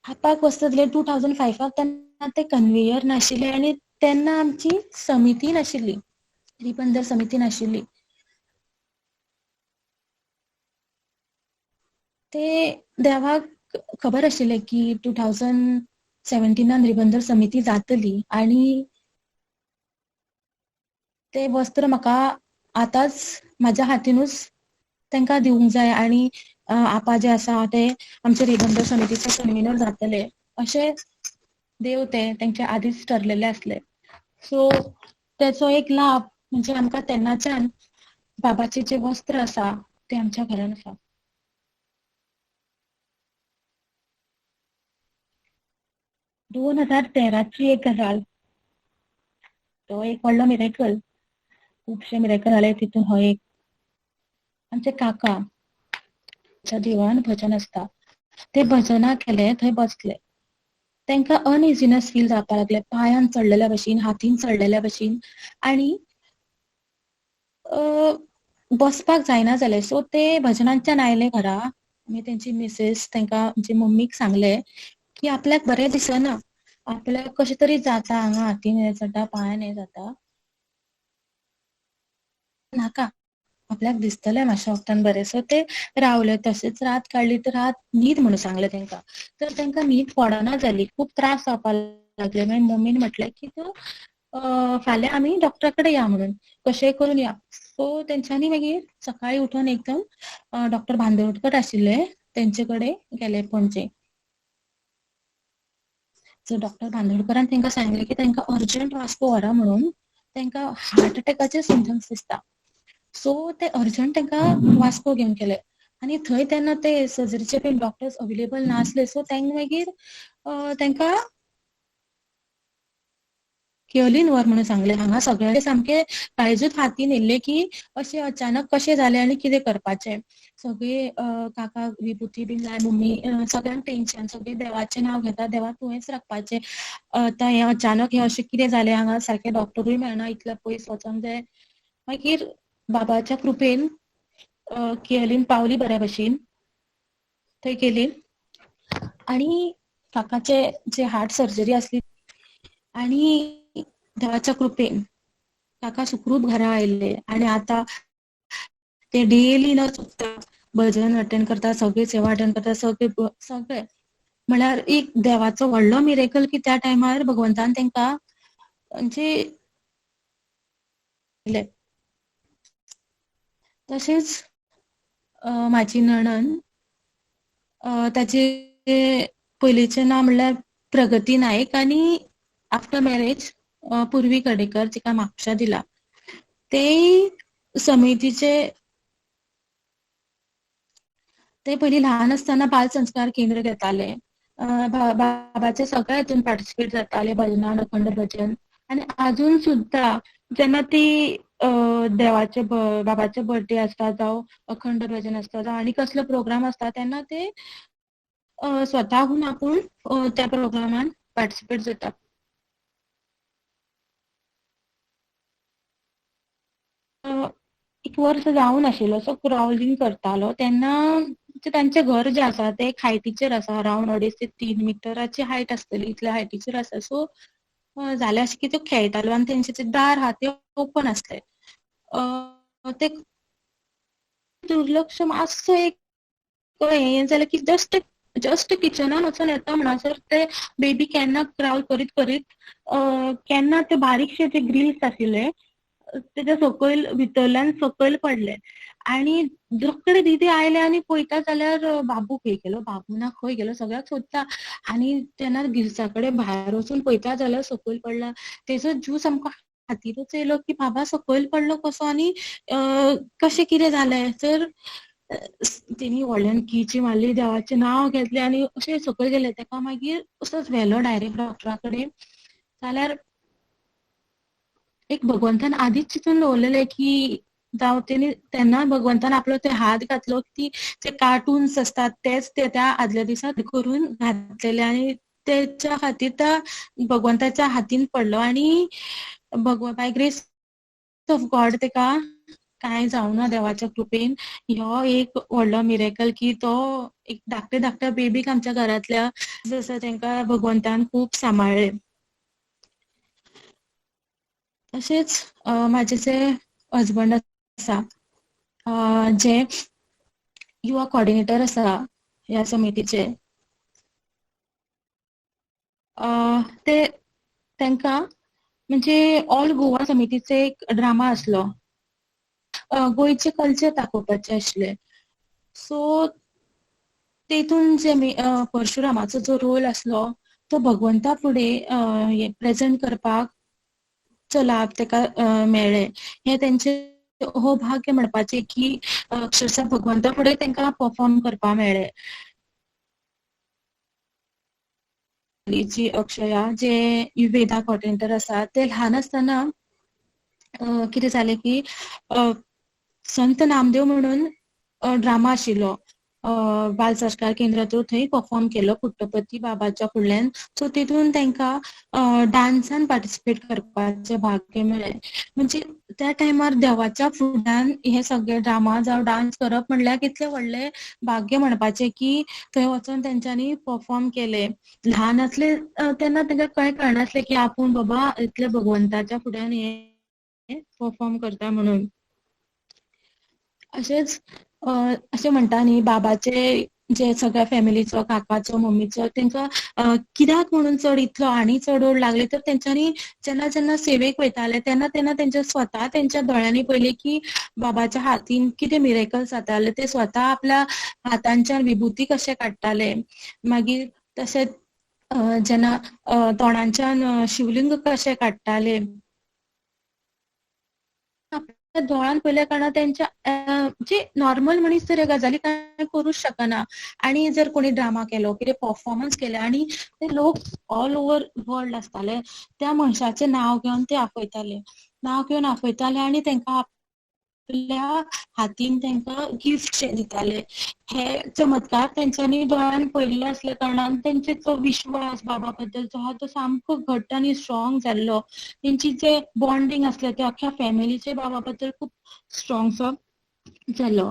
आपाक वस्त्र दिले 2005 तेन्ना ते कन्व्हेयर नाशिल्ले आणि तेन्ना आमची समिती नाशिल्ली, रिबंदर समिती नाशिल्ली. ते देवाक खबर आशिल्ले की 2017 रिबंदर समिती जातली आणि ते वस्त्र म्हाका आतांच म्हाज्या हातीनूच तांकां दिवंक जाय आणि आपा जे आसा ते आमचे रिबंदर समितीचे कन्व्हेनर जातले अशें देव ते तांचे आदींच ठरलेले आसले. सो त्याचो एक लाभ म्हणजे आमकां तेन्नाच्यान बाबाचे जे वस्त्र आसा ते आमच्या घरान आसा. 2013ची एक गजाल, तो एक व्हडलो मिरेकल. खुबशे मिरेकल जाले तितून हो एक. आमचे काका च्या देवळान भजन आसता, ते भजनाक गेले थंय बसले. तांकां अनइझीनेस फील जावपाक लागले, पांयान चडलेल्या भशेन, हातीन चडलेल्या भशेन आणि बसपाक जायना जालें. सो ते भजनांतल्यान आयले घरा आनी तेंची मिसेस तांकां म्हणजे मम्मीक सांगले की आपल्याक बरें दिसना, आपल्याक कशें तरी जाता, हांगा हातीन हें जाता, पांयान हें जाता, नाका आपल्याक दिसतलें मातशें वगतान बरें. सो ते रावले तशेंच रात काडली. तर रात न्हीद म्हणून सांगलें तांकां. तर तांकां न्हीद पडना जाली, खूब त्रास जावपाक लागले. मागीर मम्मीन म्हटलें की तूं फाल्यां आमी डॉक्टरा कडेन या म्हणून, कशेंय करून या. सो तेंच्यांनी मागीर सकाळीं उठून एकदम डॉक्टर बांदोडकर आशिल्ले तेंचे कडेन गेले पणजे. सो डॉक्टर बांदोडकरान तांकां सांगलें की तांकां अर्जंट वास्को व्हरा म्हणून, तांकां हार्ट अटॅकाचे सिम्पटम्स दिसता. सो ते अर्जंट तांकां वास्को घेवन गेले आनी थंय तेन्ना ते सर्जरीचे बीन डॉक्टर्स अवेलेबल नासले. सो तांकां मागीर तांकां केओलीन व्हर म्हणून सांगलें. हांगा सगळे सामके काळजीत हातीन येयल्ले की अशें अचानक कशें जालें आनी कितें करपाचें. सगळीं काकाक विभुती बीन लाय, मम्मी सगळ्यांक टेन्शन, सगळीं देवाचें नांव घेता, देवा तुवेंच राखपाचें. आतां हें अचानक हें अशें कितें जालें, हांगा सारके डॉक्टरूय मेळना, इतल्या पयस वचोंक जाय. मागीर बाबाच्या कृपेन केओलीन पावली बऱ्या भशेन, थंय गेली आनी काकाचे जे हार्ट सर्जरी आसली आनी देवाच्या कृपेन काका सुखरूप घरा आयिल्ले आनी आतां ते डेली न चुकता भजन अटेंड करता, सगळी सेवा अटेंड करता, सगळे म्हळ्यार एक देवाचो व्हडलो मिरेकल की त्या टायमार भगवंतान तांकां म्हणजे तशेंच म्हाजी नणन ताचे पयलींचें नांव म्हणल्यार प्रगती नायक आनी आफ्टर मॅरेज पुर्वी कडेकर, जिका म्हापशा दिला. तेय समितीचे ते पयलीं ल्हान आसतना बाल संस्कार केंद्र घेताले. बाबाचे सगळे हितून पार्टिसिपेट जाताले, भजनान, अखंड भजन. आनी आजून सुद्दां जेन्ना ती देवाचे बाबाचे बर्थडे आसता जावं अखंड भजन आसता जावं आनी कसलो प्रोग्राम आसता तेन्ना ते स्वताहून आपूण त्या प्रोग्रामान पार्टिसिपेट जाता. एक वर्स जावन आशिल्लो. सो क्रावलिंग करतालो तेन्ना तांचे घर जे आसा ते एक हायटीचेर आसा, अरावंड 2.5 ते 3 मिटराची हायट आसतली, इतल्या हायटीचेर आसा. सो जाल्यार अशें की तो खेळटालो आनी तेंचे जे दार आहा ते ओपन आसले. ते दुर्लक्ष मातसो एक हें जालें की जस्ट किचनान वचून येता म्हणसर ते बेबी केन्ना क्रावल करीत करीत केन्ना ते बारीकशे जे ग्रिल्स आशिल्ले तेच्या सकयल भितरल्यान सकयल पडले आनी रोखडे दीदी आयले आनी पळयता जाल्यार बाबू खंय गेलो, बाबू ना खंय गेलो, सगळ्याक सोदता आनी तेन्ना गिरसा कडेन भायर वचून पळयता जाल्यार सकयल पडला. तेजो जीव सामको हातीरूच येयलो की बाबा सकयल पडलो कसो आनी कशें कितें जालें. तर तेणी व्हडल्यान किची मारली, देवाचें नांव घेतलें आनी अशें सकयल गेले. ताका मागीर असोच व्हेलो डायरेक्ट डॉक्टरा कडेन. जाल्यार एक भगवंतान आदींच चिंतून दवरलेलें की जावं तेन्ना भगवंतान आपलो ते हात घातलो की जे कार्टून्स असतात तेच ते त्या आदल्या दिसा करून घातलेले आणि त्याच्या खातीर त्या भगवंताच्या हातीन पडलो आणि बाय ग्रेस ऑफ गॉड तेका काय जावना देवाच्या कृपेन ह्यो एक व्हडलो मिरेकल की तो एक धाकट्या धाकट्या बेबीक आमच्या घरातल्या जसं तेंका भगवंतान खूप सांबाळले. तशेंच माझे जे हजबंड आसा जे युवा कोऑर्डिनेटर आसा ह्या समितीचे ते तेंका म्हणजे ऑल गोवा समितीचे एक ड्रामा आसलो. गोंयचे कल्चर दाखोवपाचे आसले. सो तेतून जे परशुरामाचो जो रोल आसलो तो भगवंता फुडें प्रेझेंट करपाक लाभ तेका मेळ्ळे. हे तेंचे हो भाग्य म्हणपाचे की अक्षरशः भगवंता फुडें तेंका परफॉर्म करपाक मेळ्ळे. जी अक्षया जे वेदा कोऑर्डिनेटर आसा ते ल्हान आसतना कितें जालें की संत नामदेव म्हणून ड्रामा आशिल्लो बाल संस्कार केंद्राचो थंय परफॉर्म केलो पुट्टपती बाबाच्या फुडल्यान. सो तितून तेंका डान्सान पार्टिसिपेट करपाचे भाग्य मेळ्ळे. म्हणजे त्या टायमार देवाच्या फुड्यान हे सगळे ड्रामा जावं डान्स करप म्हणल्यार कितले व्हडले भाग्य म्हणपाचे की थंय वचून तेंच्यांनी परफॉर्म केले. ल्हान आसले तेन्ना तेंका कांय कळनासलें की आपूण बाबा इतले भगवंताच्या फुड्यान हे परफॉर्म करता म्हणून. अशेंच अशें म्हणटा न्ही बाबाचे जे सगळ्या फॅमिलीचो काकाचो मम्मीचो तेंका कित्याक म्हणून चड इतलो आनी चड ओड लागले तर तेंच्यांनी जेन्ना जेन्ना सेवेक वयताले तेन्ना तेन्ना तेंचे स्वता तेंच्या दोळ्यांनी पयले की बाबाच्या हातीन कितें मिरेकल्स जाताले. ते स्वता आपल्या हातांच्यान विभुती कशे काडटाले. मागीर तशेंच जेन्ना तोंडाच्यान शिवलिंग कशे काडटाले. आपल्या दोळ्यान पयल्या कारणान तेंच्या जे नॉर्मल मनीस तर ह्या गजाली काय करूच शकना. आणि जर कोणी ड्रामा केलो कितें परफॉर्मन्स केले आणि ते लोक ऑल ओव्हर वर्ल्ड आसताले त्या मनशाचे नांव घेवन ते आपयताले आणि तेंका आपल्या हातीन तेंका गिफ्ट दिताले. हे चमत्कार तेंच्यांनी दोळ्यान पयल्ले असल्या कारणान तेंचे जो विश्वास बाबा बद्दलचो आहा तो सामको घट्ट आनी स्ट्रॉंग जाल्लो. तेंची जे बॉन्डिंग आसले ते अख्ख्या फॅमिलीचे बाबा बद्दल खूप स्ट्रॉंगसो जाल्लो.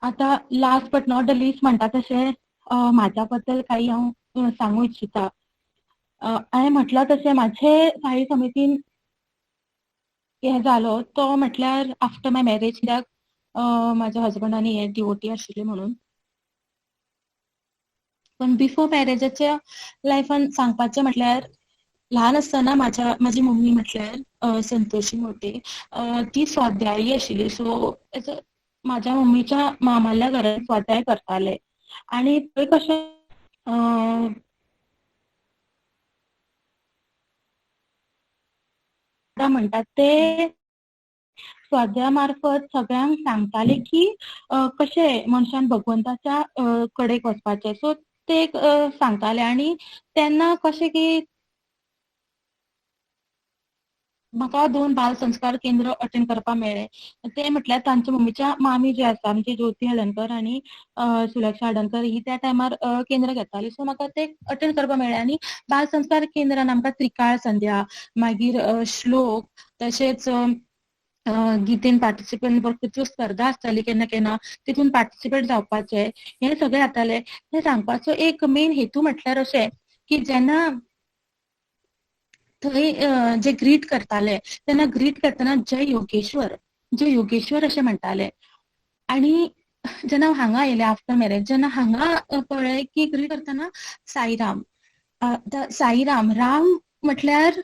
आता last but not the list म्हणटा तशें म्हाज्या बद्दल काही हांव सांगूं इच्छिता. हांवें म्हटलां तशें म्हाजे साई समितीन हे जालो तो म्हटल्यार आफ्टर माय मॅरेज. कित्याक म्हाज्या हजबंडानी हे डिवोटी आशिल्ले म्हणून. पण बिफोर मॅरेजाच्या लायफान सांगपाचें म्हटल्यार ल्हान आसतना म्हाजी मम्मी म्हटल्यार संतोशी मोटे ती स्वाध्यायी आशिल्ली. सो म्हाज्या मम्मीच्या मामाल्या घरान स्वाध्याय करताले आणि थंय कशें म्हणटात ते स्वाध्याया मार्फत सगळ्यांक सांगताले की कशे मनशान भगवंताच्या कडेक वचपाचे. सो ते सांगताले आणि तेन्ना कशें की म्हाका 2 बाल संस्कार केंद्र अटेंड करपाक मेळ्ळे. ते म्हटल्यार तांच्या मम्मीच्या मामी जे आसा म्हणजे ज्योती हळदणकर आनी सुलक्षा हळदणकर ही त्या टायमार केंद्र घेताली. सो म्हाका ते अटेंड करपाक मेळ्ळे आणि बाल संस्कार केंद्रान आमकां त्रिकाळ संध्या मागीर श्लोक तशेंच गितेन पार्टिसिपेट कितल्यो स्पर्धा आसताली केन्ना केन्ना तितून पार्टिसिपेट जावपाचे हे सगळे जाताले. हे सांगपाचो एक मेन हेतू म्हटल्यार अशें की जेन्ना थंय जे ग्रीट करताले तेन्ना ग्रीट करतना जय योगेश्वर अशें म्हणटाले. आणि जेन्ना हांव हांगा आयलें आफ्टर मॅरेज जेन्ना हांगा पळय की ग्रीट करतना साईराम राम म्हटल्यार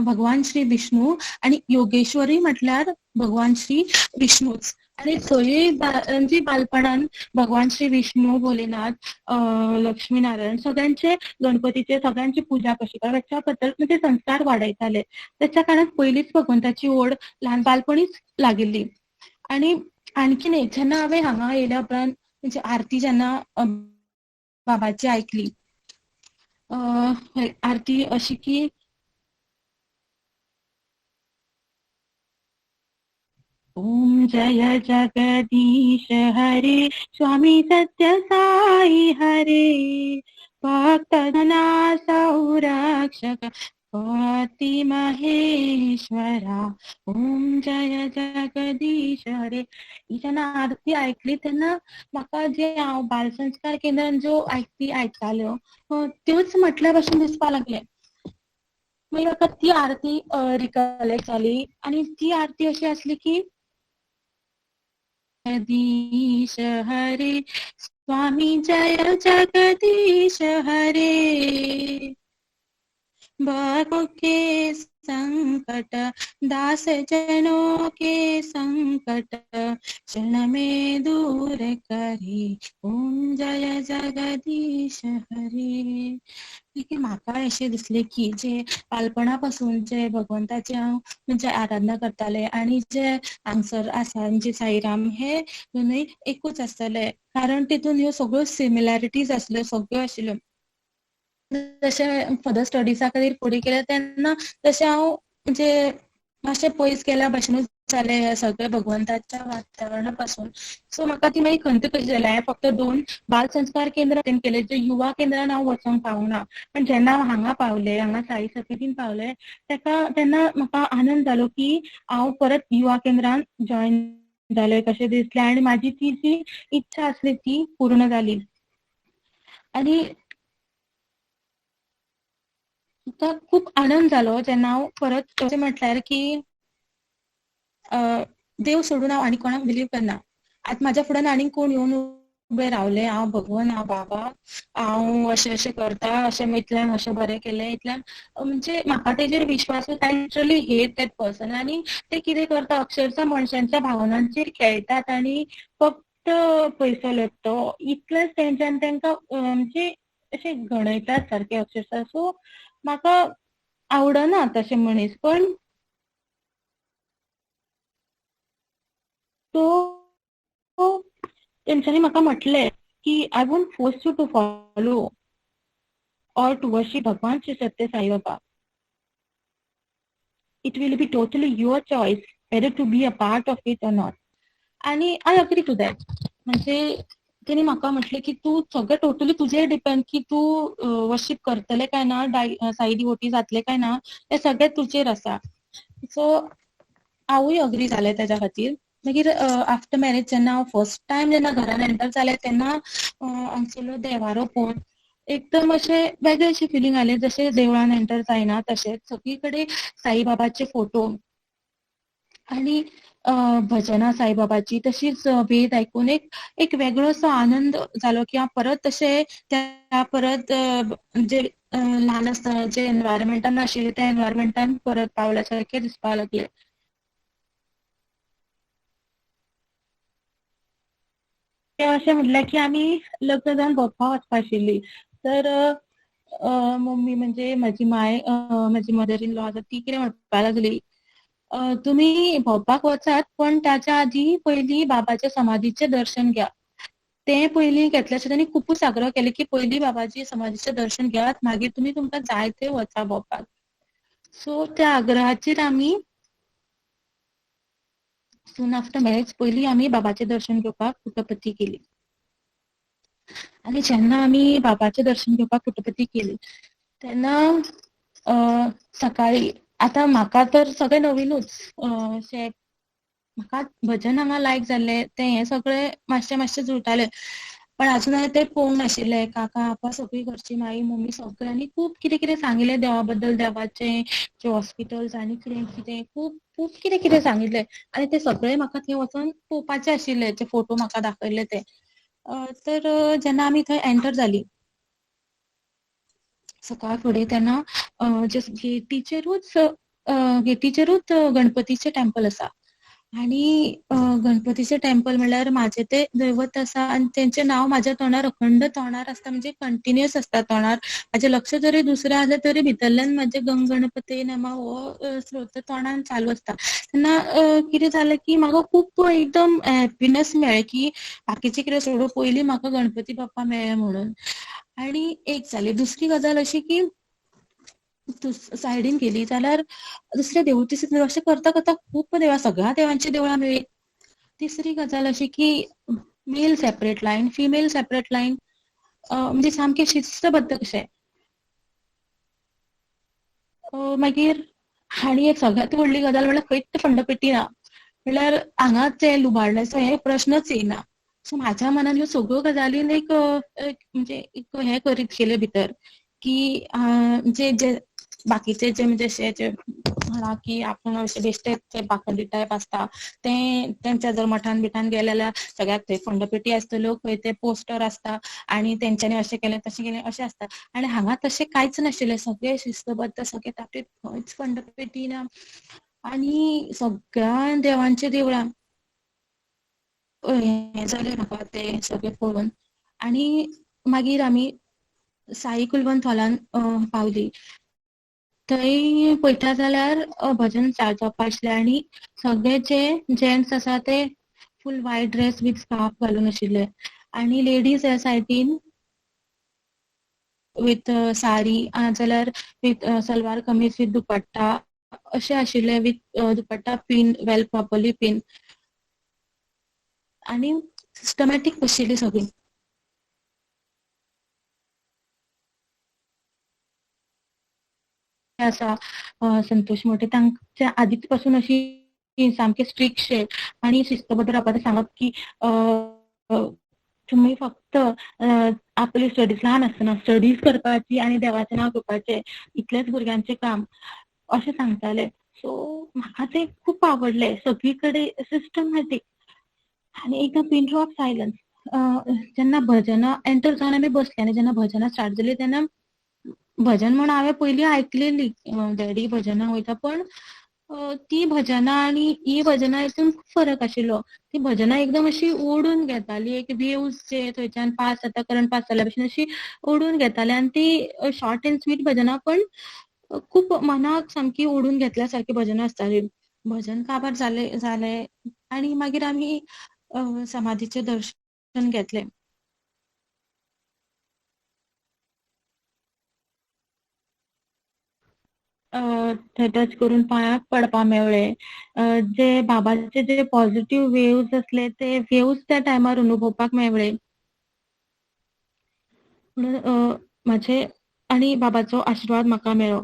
भगवान श्री विष्णू आणि योगेश्वरी म्हटल्यार भगवान श्री विष्णूच. आणि थंय जी बालपणान भगवान श्री विष्णू भोलेनाथ लक्ष्मी नारायण सगळ्यांचे गणपतीचे सगळ्यांची पुजा कशी करप ह्या बद्दल म्हणजे संस्कार वाडयताले. त्याच्या कारणान पयलीच भगवंताची ओड ल्हान बालपणीच लागिल्ली. आणि आणखीन एक जेन्ना हांवें हांगा येयल्या उपरांत म्हणजे आरती जेन्ना बाबाची आयकली आरती अशी की ओम जय जगदीश हरे, स्वामी सत्य साई हरे, भक्त जना संरक्षक पती महेश्वरा. ओम जय जगदीश हरे. ही जेन्ना आरती ऐकली तेन्ना म्हाका जे हांव बालसंस्कार केंद्रान ज्यो आरती आयकताल्यो त्योच म्हटल्या भशेन दिसपाक लागले. मागीर म्हाका ती आरती रिकलेक्ट जाली आनी ती आरती अशी आसली की जगदीश हरे, स्वामी जय जगदीश हरे, भक्तों के संकट दास जनों के संकट क्षण में दूर करे. ओम जय जगदीश हरे. देखील म्हाका अशें दिसले की जे बालपणापासून जे भगवंताची हांव म्हणजे आराधना करताले आनी जे हांगसर आसा म्हणजे साईराम हे दोनूय एकूच आसतले, कारण तितून ह्यो सगळ्यो सिमिलॅरिटीज आसल्यो, सगळ्यो आशिल्ल्यो. जशें फर्दर स्टडीजा खातीर फुडें केलें तेन्ना तशें हांव म्हणजे मातशें पयस गेल्या भशेनूच जालें हे सगळें भगवंताच्या वातावरणापासून. सो म्हाका ती मागीर खंत कशी जाली, हांवें फक्त 2 बाल संस्कार केंद्र अटेंड केले, जे युवा केंद्रान हांव वचोंक पावूंक ना. पण जेन्ना हांव हांगा पावलें, हांगा साई सततीन पावलें तेन्ना म्हाका आनंद जालो की हांव परत युवा केंद्रान जॉयन जालें कशें दिसलें आनी म्हाजी ती जी इच्छा आसली ती पूर्ण जाली. आनी म्हाका खूब आनंद जालो जेन्ना हांव परत अशें म्हटल्यार की देव सोडून हांव आनी कोणाक बिलीव करना. आतां म्हाज्या फुड्यान आनी कोण येवन उबे रावले, हांव भगवन, हांव बाबा, हांव अशें अशें करता, अशें इतल्यान अशें बरें केलें, इतल्यान म्हणजे म्हाका तेजेर विश्वास I literally hate that person. आनी ते कितें करता अक्षरशः मनशांच्या भावनांचेर खेळटात आनी फक्त पयसो लेपतो इतलेंच तेंच्यान तांकां म्हणजे अशें घणयतात सारकें अक्षरशः. सो म्हाका आवडना तशें मनीस. पण तो तेंच्यांनी म्हाका म्हटलें की I won't force you to follow or to worship Bhagwan Sri Satya Sai Baba. It will be totally your choice whether to be a part of it or not. आणि आय अग्री टू दॅट. म्हणजे तेणी म्हाका म्हटलें की तू सगळें टोटली तुजेर डिपेंड की तू वर्शीप करतलें काय ना, साई डिवोटी जातलें काय ना, हें सगळें तुजेर आसा. सो हांवूय अग्री जालें तेज्या खातीर. मागीर आफ्टर मॅरेज जेन्ना हांव फर्स्ट टायम जेन्ना घरान एंटर जालें तेन्ना हांगसरलो देवारो पळोवन एकदम अशें वेगळेशें फिलींग आलें, जशें देवळान एंटर जायना तशेंच. सगळी कडेन साईबाबाचे फोटो आनी भजनां साईबाबाची, तशीच वेद आयकून एक वेगळोसो आनंद जालो की हांव परत अशें त्या परत म्हणजे ल्हान आसतना जे एनवायरमेंटान आशिल्लें त्या एनवायरमेंटान परत पावल्या सारकें दिसपाक लागलें. ते अशें म्हटलें की आमी लग्न जावन भोंवपाक वचपा आशिल्लीं. तर मम्मी म्हणजे म्हजी माय, म्हजी मदर इन लॉ आसा ती कितें म्हणपाक लागली, तुमी भोंवपाक वचात पण ताच्या आदी पयलीं बाबाच्या समाधीचें दर्शन घ्या. तें पयलीं घेतल्याचे तांणी खुबूच आग्रह केले की पयलीं बाबाजी समाधीचें दर्शन घेयात, मागीर तुमी तुमकां जाय थंय वचा भोंवपाक. सो त्या आग्रहाचेर आमी सून आफ्टर मॅरेज पयलीं आमी बाबाचें दर्शन घेवपाक पुट्टपर्ती गेलीं. आनी जेन्ना आमी बाबाचें दर्शन घेवपाक पुट्टपर्ती गेलीं तेन्ना सकाळीं, आतां म्हाका तर सगळें नवीनूच, अशें म्हाका भजन हांगा लायक जाल्लें तें हें सगळें मातशें मातशें जुळटालें. पण अजून हांवें तें पळोवंक नाशिल्लें. काका आपा सगळीं घरचीं, माई मम्मी सगळ्यांनी खूब कितें कितें सांगिल्लें देवा बद्दल, देवाचें जे हॉस्पिटल्स आनी कितें कितें खूब खूब कितें कितें सांगिल्लें. आनी तें सगळें म्हाका थंय वचोन पळोवपाचें आशिल्लें, जे फोटो म्हाका दाखयल्ले ते. तर जेन्ना आमी थंय एंटर जालीं सकाळ फुडें तेन्ना गेटीचेरूच गणपतीचें टेंपल आसा. आनी गणपतीचें टेंपल म्हणल्यार म्हाजें तें दैवत आसा आनी तेंचें नांव म्हाज्या तोंडार अखंड तोंडार आसता, म्हणजे कंटिन्युअस आसता तोंडार. म्हाजें लक्ष जरी दुसरें आसलें तरी भितरल्यान म्हाजें गंग गणपतये नमः हो स्त्रोत्र तोंडान चालू आसता. तेन्ना कितें जालें की म्हाका खूब एकदम हॅपिनस मेळ्ळें की बाकीचें कितें सोडून पयलीं म्हाका गणपती बाप्पा मेळ्ळें म्हणून. आनी एक जाली. दुसरी गजाल अशी की सायडीन गेली जाल्यार दुसरे देवूळ तिसरे अशें करता करता खूब देवळां, सगळ्या देवांची देवळां मेळ्ळी. तिसरी गजाल अशी की male separate line, female separate line, म्हणजे सामके शिस्तबद्ध कशें. मागीर आनी एक सगळ्यांत व्हडली गजाल म्हणल्यार खंयच खंडपेटी ना, म्हणल्यार हांगा ते लुबाडण्याचो हे प्रश्नच येयना. सो म्हाज्या मनान ह्यो सगळ्यो गजालीन एक म्हणजे एक हे करीत गेले भितर की जे बाकीचे जे म्हणजे अशे जे म्हणा की आपण अशे बेश्टे जे बाकरली टायप आसता ते तेंच्या जर मठान बिठान गेले जाल्यार सगळ्याक थंय खंडपेटी आसतल्यो, खंय ते पोस्टर आसता आनी तेंच्यांनी अशें केलें तशें केलें अशें आसता. आनी हांगा तशें कांयच नाशिल्लें, सगळे शिस्तबद्ध, सगळे तांतूंत खंयच खंडपेटी ना. आनी सगळ्या देवांच्या देवळां हें जालें म्हाका तें सगळें पळोवन. आनी मागीर आमी साई कुलवंत हॉलान पावलीं. थंय पळयता जाल्यार भजन जावपा आशिल्लें आनी सगळे जे जेंट्स आसा ते फूल व्हायट ड्रेस वीथ स्कार्फ घालून आशिल्ले आनी लेडीज ह्या सायडीन वीथ साडी जाल्यार वीथ सलवार कमीज वीथ दुपट्टा अशें आशिल्लें, with dupatta pin well properly pin आनी सिस्टमॅटीक बशिल्लीं सगळीं. आसा संतोष मोठे तांच्या आदीच पासून अशी सामके स्ट्रिक्टशे आनी शिस्तबद्ध रावपाचें सांगप की तुमी फक्त आपली स्टडीज ल्हान आसतना स्टडीज करपाची आनी देवाचें नांव घेवपाचें, इतलेंच भुरग्यांचें काम अशें सांगताले. सो म्हाका तें खूब आवडलें, सगळी कडेन सिस्टमॅटीक. आनी एकदां पिन ड्रॉप सायलन्स, जेन्ना भजनां एंटर जावन आमी बसले आनी जेन्ना भजनां स्टार्ट जालीं तेन्ना भजन म्हण हांवें पयलीं आयकलेलीं, डॅडी भजनां वयता, पण ती भजनां आनी ही भजनां हितून खूब फरक आशिल्लो. ती भजनां एकदम अशी ओडून घेताली, एक वेव्स जे थंयच्यान पास जाता, करंट पास जाल्या भशेन अशी ओडून घेताली आनी ती शॉर्ट एंड स्वीट भजनां पण खूब मनाक सामकी ओडून घेतल्या सारकी भजनां आसतालीं. भजन काबार जालें आनी मागीर आमी समाधीचें दर्शन घेतलें. थंय टच करून पांयाक पडपा मेळ्ळें. जे बाबाचे जे पॉझिटिव्ह वेव्स आसले ते वेव्स त्या टायमार अनुभवपाक मेळ्ळे. म्हणून म्हाजे आनी बाबाचो आशिर्वाद म्हाका मेळ्ळो.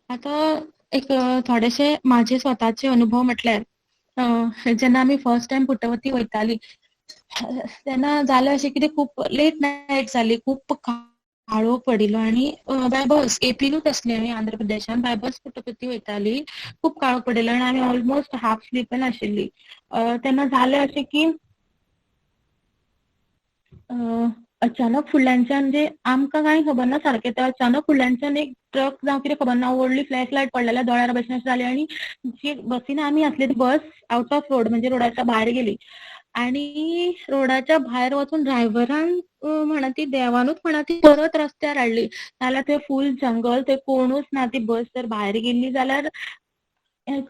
आतां एक थोडेशे म्हाजे स्वताचे अनुभव म्हटल्यार जेन्ना आमी फर्स्ट टायम पुट्टवती वयतालीं तेन्ना जालें अशें कितें खूब लेट नायट जाली, खूब काळोख पडिल्लो आनी बाय बस एपीनूच आसलीं आमी आंध्र प्रदेशान, बाय बस पुट्टवती वयतालीं. खूब काळोख पडिल्लो आनी आमी ऑलमोस्ट हाफ स्लिपान आशिल्लीं. तेन्ना जालें अशें की अचानक फुडल्यानच्यान म्हणजे आमकां कांय खबर ना सारकें, ते अचानक फुडल्यानच्यान एक ट्रक जावं कितें खबर ना व्हडली फ्लॅश लायट पडलेल्या दोळ्यार भशेन अशें जालें आनी जी बसीन आमी आसले ती बस आउट ऑफ रोड म्हणजे रोडाच्या भायर गेली आनी रोडाच्या भायर वचून ड्रायव्हरान म्हणा ती देवानूच म्हणा ती परत रस्त्यार हाडली. नाल्यार थंय फूल जंगल, थंय कोणूच ना, ती बस जर भायर गेल्ली जाल्यार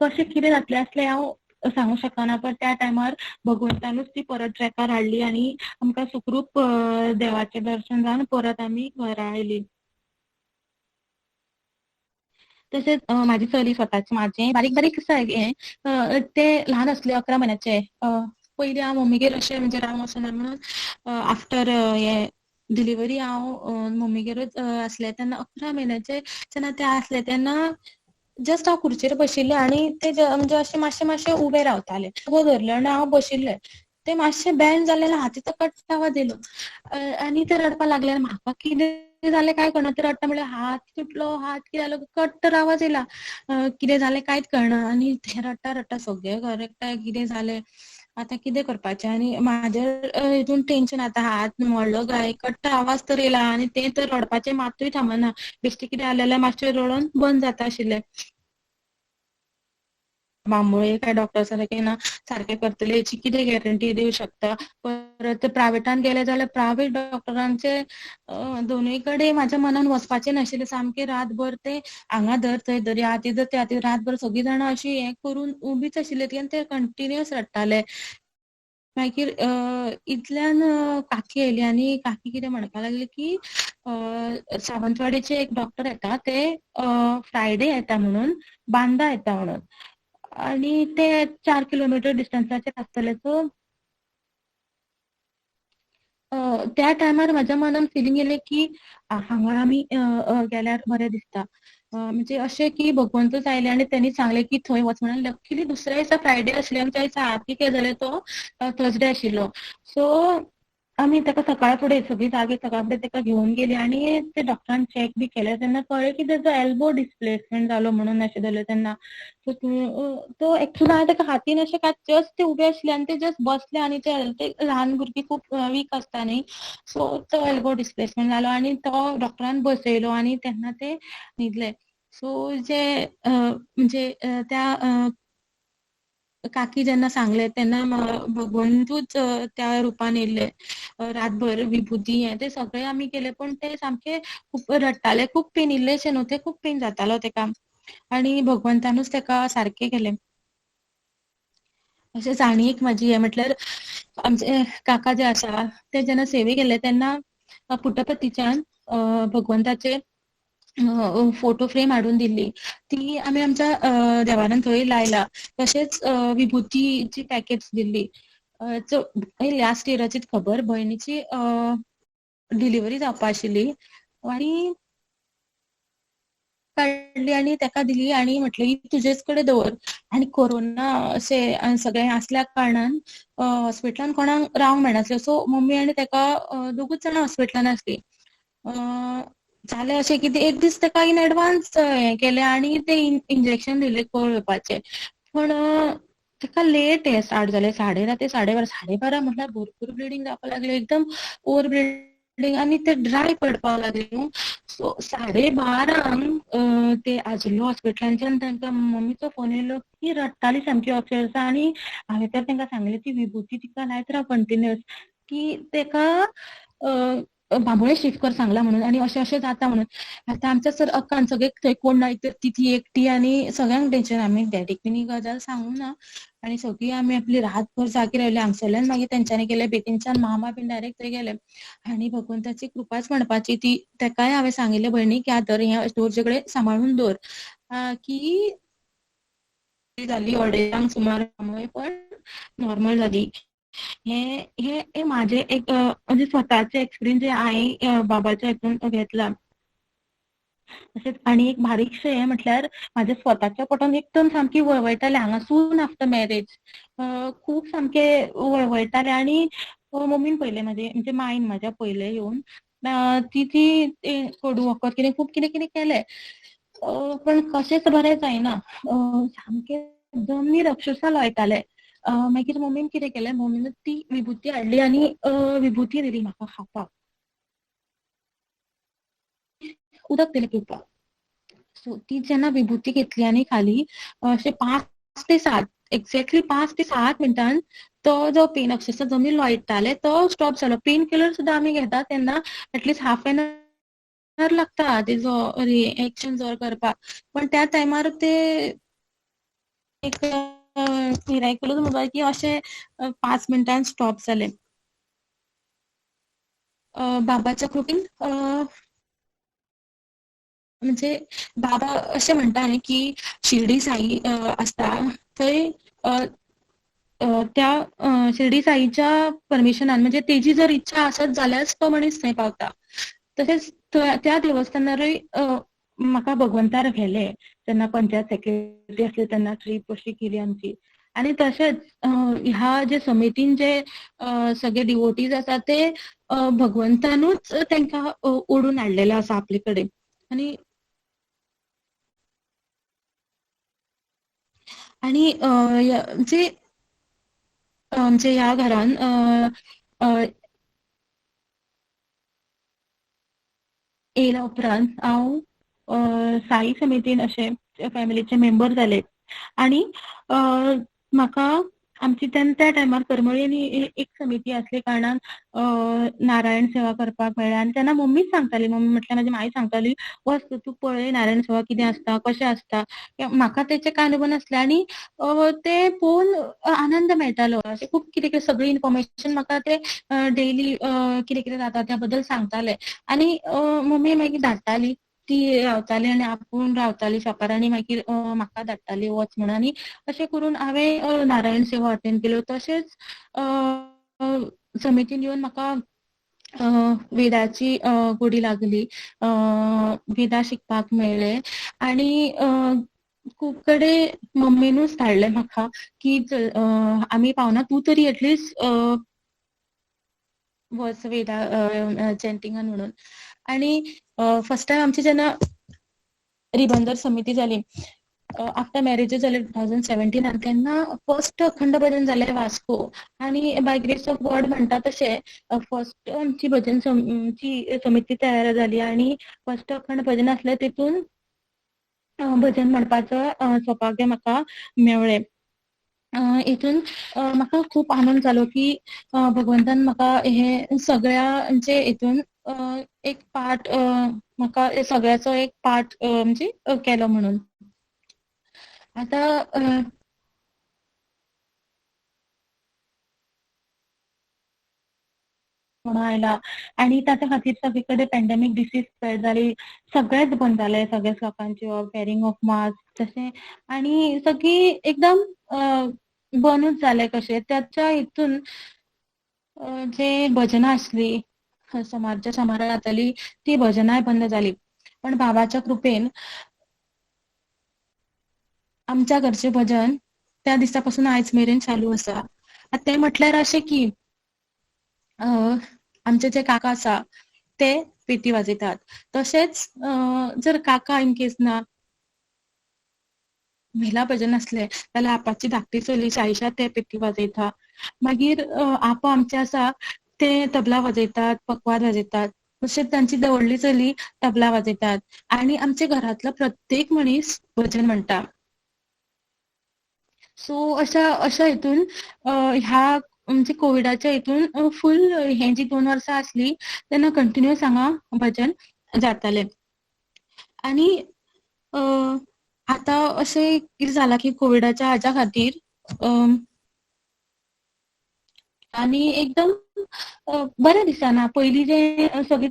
कशें कितें जातलें आसलें हांव सांगूं शकना. पण त्या टायमार भगवंतानूच ती परत ट्रॅकार हाडली आनी आमकां सुखरूप देवाचें दर्शन जावन परत आमी घरा आयलीं. तशेंच म्हाजी चली स्वताचें म्हाजें बारीक बारीक आसा हें तें ल्हान आसलें 11 म्हयन्याचें. पयलीं हांव मम्मीगेर अशें म्हणजे रावंक वचना म्हणून आफ्टर हें डिलिव्हरी हांव मम्मीगेरूच आसलें. तेन्ना 11 म्हयन्याचें जेन्ना तें आसलें तेन्ना जस्ट हांव खुर्चेर बशिल्लें आनी ते म्हणजे अशें मातशें उबें रावतालें. गुरो धरलो आनी हांव बशिल्लें. ते मातशें बँड जालें आनी हातीचो कट्ट आवाज येयलो आनी ते रडपा लागले आनी म्हाका कितें जालें काय कळना. ते रडटा म्हणल्यार हात तुटलो, हात कितें जालो, कट्ट आवाज येयला. कितें जालें कांयच कळना आनी ते रडटा रडटा सगळे घर एकठांय कितें जालें, आतां कितें करपाचें. आनी म्हाजेर हितून टेंशन आतां हात मोडलो काय, कट्ट आवाज तर येयला आनी तें तर रडपाचें मातूय थांबना. बेश्टें कितें जालें जाल्यार मातशें रडोन बंद जाता आशिल्लें. बांबोळे काय डॉक्टर सारके ना, सारकें करतले हेची कितें गॅरंटी दिवं शकता. परत प्रायवेटान गेलें जाल्यार प्रायवेट डॉक्टरांचे दोनूय कडेन म्हाज्या मनान वचपाचें नाशिल्लें. सामकें रातभर तें हांगा धर थंय धर, ह्या हातीक धर त्या हातीक धर, रातभर सगळीं जाणां अशीं हें करून उबीच आशिल्लीं आनी ते कंटिन्युअस रडटाले. मागीर इतल्यान काकी आयली आनी काकी कितें म्हणपाक लागली की सावंतवाडीचे एक डॉक्टर येता ते फ्रायडे येता म्हणून बांदा येता म्हणून आणि ते 4 किलोमीटर डिस्टन्साचेर आसतले. सो त्या टायमार म्हाज्या मनान फिलिंग येलें की हांगा आमी गेल्यार बरें दिसता. म्हणजे अशें की भगवंतूच आयले आनी तेणी सांगलें की थंय वच म्हणून. लकीली दुसऱ्या दिसा फ्रायडे आसली आमच्या दिसा आरती केली जाल्यार तो थर्सडे आशिल्लो. सो आमी ताका सकाळ फुडें सगळीं जागे सकाळ फुडें ताका घेवन गेलीं आनी ते डॉक्टरान चॅक बी केलें तेन्ना कळ्ळें की ताजो एल्बो डिस्प्लेसमेंट जालो म्हणून अशें जालें तेन्ना. सो तो एक्चुअली हांवें ताका हातीन अशें काय जस्ट ते उबे आशिल्ले आनी ते जस्ट बसले आनी ते ल्हान भुरगीं खूब वीक आसता न्ही. सो तो एल्बो डिस्प्लेसमेंट जालो आनी तो डॉक्टरान बसयलो आनी तेन्ना ते न्हिदले. सो जे म्हणजे त्या काकी जेन्ना सांगलें तेन्ना भगवंतूच त्या रुपान येयल्ले. रातभर विभुती हें तें सगळें आमी केलें पण ते सामके खूब रडटाले. खूब पेन इल्लेशें न्हू तें खूब पेन जातालो तेका आनी भगवंतानूच तेका सारकें केलें. अशेंच आनी एक म्हाजी हें म्हटल्यार आमचे काका जे आसा ते जेन्ना सेवेक गेले तेन्ना पुट्टपर्थीच्यान भगवंताचे फोटो फ्रेम हाडून दिल्ली. ती आमी आमच्या देवाऱ्यांत थंय लायला. तशेंच विभुतीची पॅकेट्स दिल्ली. लास्ट इयराची खबर भयणीची डिलिव्हरी जावपा आशिल्ली आनी काडली आनी ताका दिली आनी म्हटली तुजेच कडेन दवर. आनी कोरोना अशें सगळें आसल्या कारणान हॉस्पिटलान कोणाक रावंक मेळनासलें. सो मम्मी आनी ताका दोगूच जाणां हॉस्पिटलान आसलीं. जालें अशें की एक दीस ताका इन एडवान्स हें केलें आनी ते इंजेक्शन दिलें कळ येवपाचें. पण ताका लेट हें स्टार्ट जालें 11:30 12:30 म्हटल्यार भरपूर ब्लिडींग जावपाक लागलें. एकदम ओवर ब्लिडींग आनी ते ड्राय पडपाक लागलें न्हू. सो 12:30 ते आजिल्लो हॉस्पिटलांच्यान तांकां मम्मीचो फोन येयलो की रडटाली सामकी अक्षरशा. आनी हांवें तर तांकां सांगलें ती विभुती तिका लायत राव कंटिन्युअस की ताका बांबोळे शिफ्ट कर सांगला म्हणून आनी अशें अशें जाता म्हणून. आतां आमच्या सर अक्कान सगळे थंय कोण ना ती एकटी आनी सगळ्यांक टेंशन. आमी डॅडीक बीन ही गजाल सांगूंक ना आनी सगळीं आमी आपली रातभर जागी रावलीं. हांगसरल्यान मागीर तेंच्यांनी गेले बेतींच्यान मामा बीन डायरेक्ट थंय गेले आनी भगवंताची कृपाच म्हणपाची. ती ताकाय हांवें सांगिल्लें भयणी की आतां हें दोरचे कडेन सांबाळून दवर की जाली 2:30 सुमार पण नॉर्मल जाली. हे माझे एक म्हणजे स्वतःचे एक्सपिरियन्स जे हांवें बाबाच्या हितून घेतला. तशेंच आनी एक बारीकशें हें म्हटल्यार म्हाज्या स्वताच्या पोटान एकदम सामकी वळवयतालें हांगा सून आफ्टर मॅरेज. खूब सामकें वळवयतालें आनी मम्मीन पयलें म्हणजे मायन म्हाज्या पयलें येवन ती कडू वखद कितें खूब कितें कितें केलें पण कशेंच बरें जायना. सामकें जमनीर अक्षरशा लोळटालें. मागीर मम्मीन कितें केलें मम्मीन ती विभुती हाडली आनी विभुती दिली म्हाका खावपाक. उदक दिलें पिवपाक. सो ती जेन्ना विभुती घेतली आनी खाली अशें 5 ते 7 एक्झॅक्टली 5 ते 7 मिनटान तो जो पेन अक्षरशा जमनीर लोळटाले तो स्टॉप जालो. पेन किलर सुद्दां आमी घेता तेन्ना एटलीस्ट हाफ एन अवर लागता तेजो रिएक्शन जोर करपाक. पण त्या टायमार ते एक मिरायकुलस म्हणटा की अशें 5 मिनटान स्टॉप जालें. बाबाच्या कृपेन म्हणजे बाबा अशें म्हणटा न्ही की शिर्डी साई आसता थंय त्या शिर्डी साईच्या परमिशनान म्हणजे तेजी जर इच्छा आसत जाल्यारच तो मनीस थंय पावता. तशेंच त्या देवस्थानारूय म्हाका भगवंतार व्हेलें. तेन्ना पंचायत सेक्रेटरी आसलें तेन्ना ट्रीप अशी केली आमची. आनी तशेंच ह्या जे समितीन जे सगळे डिवोटीज आसा ते भगवंतानूच तांकां ओडून हाडलेलो आसा आपले कडेन. आनी म्हणजे ह्या घरान येयल्या उपरांत हांव साई समितीन अशें फॅमिलीचे मेंबर जालें आनी म्हाका आमची त्या टायमार करमळी एक समिती असले कारणान नारायण सेवा करपाक मेळ्ळें आनी तेन्ना मम्मीच सांगताली, मम्मी म्हटल्यार म्हाजी माय सांगताली, वच तूं पळय नारायण सेवा कितें आसता, कशें आसता. म्हाका तेचे कांय खबर नासलें आनी ते पळोवन आनंद मेळटालो. खूब कितें कितें सगळी इन्फॉर्मेशन म्हाका ते डेली कितें कितें जाता त्या बद्दल सांगताले आनी मम्मी मागीर धाडटाली. ती रावताली आनी आपूण रावताली शॉपार आनी मागीर म्हाका धाडटाली वच म्हणून. आनी अशें करून हांवें नारायण सेवा अटेंड केल्यो. तशेंच समितीन येवन म्हाका वेदाची गोडी लागली. वेदा शिकपाक मेळ्ळे आनी खूब कडेन मम्मीनूच धाडलें म्हाका की आमी पावना तूं तरी एटलिस्ट वच वेदा चॅन्टिंगान म्हणून. आनी फर्स्ट टायम आमची जेन्ना रिबंदर समिती जाली आफ्टर मॅरेजीस जाले 2017 तेन्ना फर्स्ट अखंड भजन जालें वास्को. आनी बाय ग्रेस ऑफ गॉड म्हणटा तशें फर्स्ट आमची भजन समिती तयार जाली आनी फर्स्ट अखंड भजन आसलें तितून भजन म्हणपाचो सौभाग्य म्हाका मेळ्ळें. हितून म्हाका खूब आनंद जालो की भगवंतान म्हाका हे सगळ्यांचे हितून एक पार्ट म्हाका सगळ्याचो एक पार्ट म्हणजे केलो म्हणून. आतां आयला आनी ताच्या खातीर सगळे कडेन पॅन्डेमीक डिसीज स्प्रेड जाली. सगळेच बंद जाले, सगळ्याच लोकांचे वेरिंग ऑफ मास्क तशें आनी सगळी एकदम बंदूच जाले कशें. त्याच्या हितून जे भजनां आसली समाराच्या समारां जाताली ती भजनाय बंद जाली. पण बाबाच्या कृपेन आमच्या घरचें भजन त्या दिसा पासून आयज मेरेन चालू आसा. ते म्हटल्यार अशें की आमचे जे काका आसा ते पेटी वाजयतात. तशेंच जर काका इन केस ना महिला भजन आसलें जाल्यार आपाची धाकटी चली साईशा ते पेटी वाजयता. मागीर आपा आमचे आसा ते तबला वाजयतात, पकवाज वाजयतात. तशेंच तांची व्हडली चली तबला वाजयतात आनी आमच्या घरांतलो प्रत्येक मनीस भजन म्हणटा. सो अशा हितून ह्या म्हणजे कोविडाच्या हितून फूल हे जी 2 वर्सां आसली तेन्ना कंटिन्युअस हांगा भजन जातालें. आनी आतां अशें कितें जालां की कोविडाच्या हाच्या खातीर आनी एकदम बरें दिसना. पयलीं जे सगळीं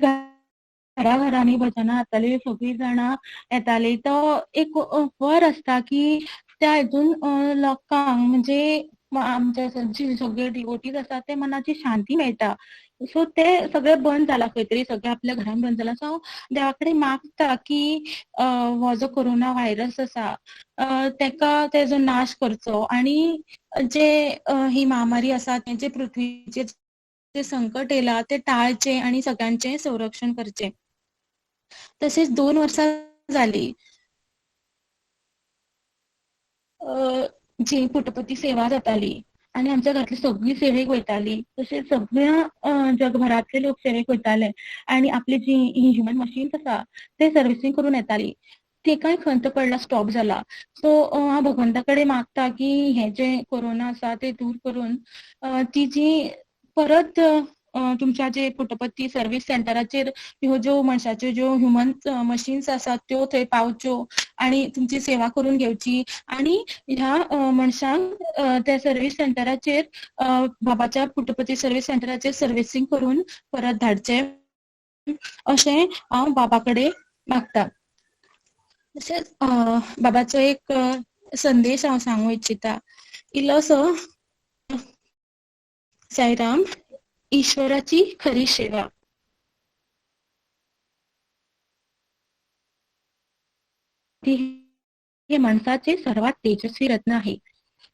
घरांनी भजनां जातालीं, सगळीं जाणां येतालीं, तो एक वर आसता की त्या हितून लोकांक म्हणजे आमचे सगळे डिवोटीज आसा ते मनाची शांती मेळटा. सो ते सगळें बंद जाला खंय तरी, सगळें आपल्या घरान बंद जाला. सो देवा कडेन मागता की हो जो कोरोना व्हायरस आसा तेका तेजो नाश करचो आनी जे ही महामारी आसा तेंचे पृथ्वीचेर जे संकट येयला ते टाळचे आनी सगळ्यांचे संरक्षण करचें. तशेंच 2 वर्सां जालीं जी पुटपती सेवा जाताली आनी आमच्या घरांतली सगळीं सेवेक वयतालीं. तशेंच सगळ्या जगभरातले लोक सेवेक वयताले आनी आपली जी ह्युमन मशीन्स आसा ते सर्विसींग करून येतालीं. तेकाय खंत पडला, स्टॉप जाला. सो हांव भगवंता कडेन मागता की हे जे कोरोना आसा ते दूर करून ती जी परत तुमच्या जे पुटपती सर्वीस सेंटराचेर ह्यो ज्यो मनशाच्यो ज्यो ह्युमन मशीन्स आसात त्यो थंय पावच्यो आनी तुमची सेवा करून घेवची आनी ह्या मनशांक त्या सर्वीस सेंटराचेर बाबाच्या पुटपती सर्वीस सेंटराचेर सर्विसींग करून परत धाडचे अशें हांव बाबा कडेन मागता. तशेंच बाबाचो एक संदेश हांव सांगूं इच्छिता. इल्लोसो साईराम, ईश्वराची खरी सेवा. हे माणसाचे सर्वात तेजस्वी रत्न आहे.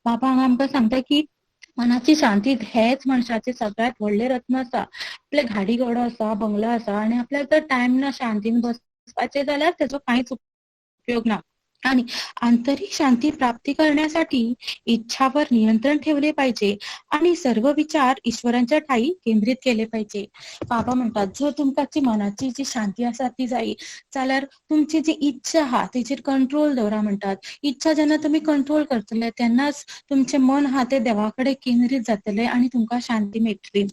बाबा हांगा आमकां सांगता की मनाची शांती हेच मनशाचे सगळ्यात व्हडले रत्न आसा. आपले गाडी घोडो आसा, बंगलो आसा आनी आपल्याक जर टायम ना शांतीन बसपाचें जाल्यार तेजो कांयच उपयोग ना. आणि आंतरिक शांती प्राप्ती करण्यासाठी इच्छावर नियंत्रण ठेवले पाहिजे आणि सर्व विचार ईश्वरांच्या ठाई केंद्रित केले पाहिजे. बाबा म्हणतात जर तुमची मनाची जी शांती आसा ती जाई जाल्यार तुमची जी इच्छा आहा तेचेर कंट्रोल दवरा म्हणतात. इच्छा जेन्ना तुम्ही कंट्रोल करतले तेन्नाच तुमचे मन आहा ते देवाकडे केंद्रित जातले आणि तुमकां शांती मेळटली.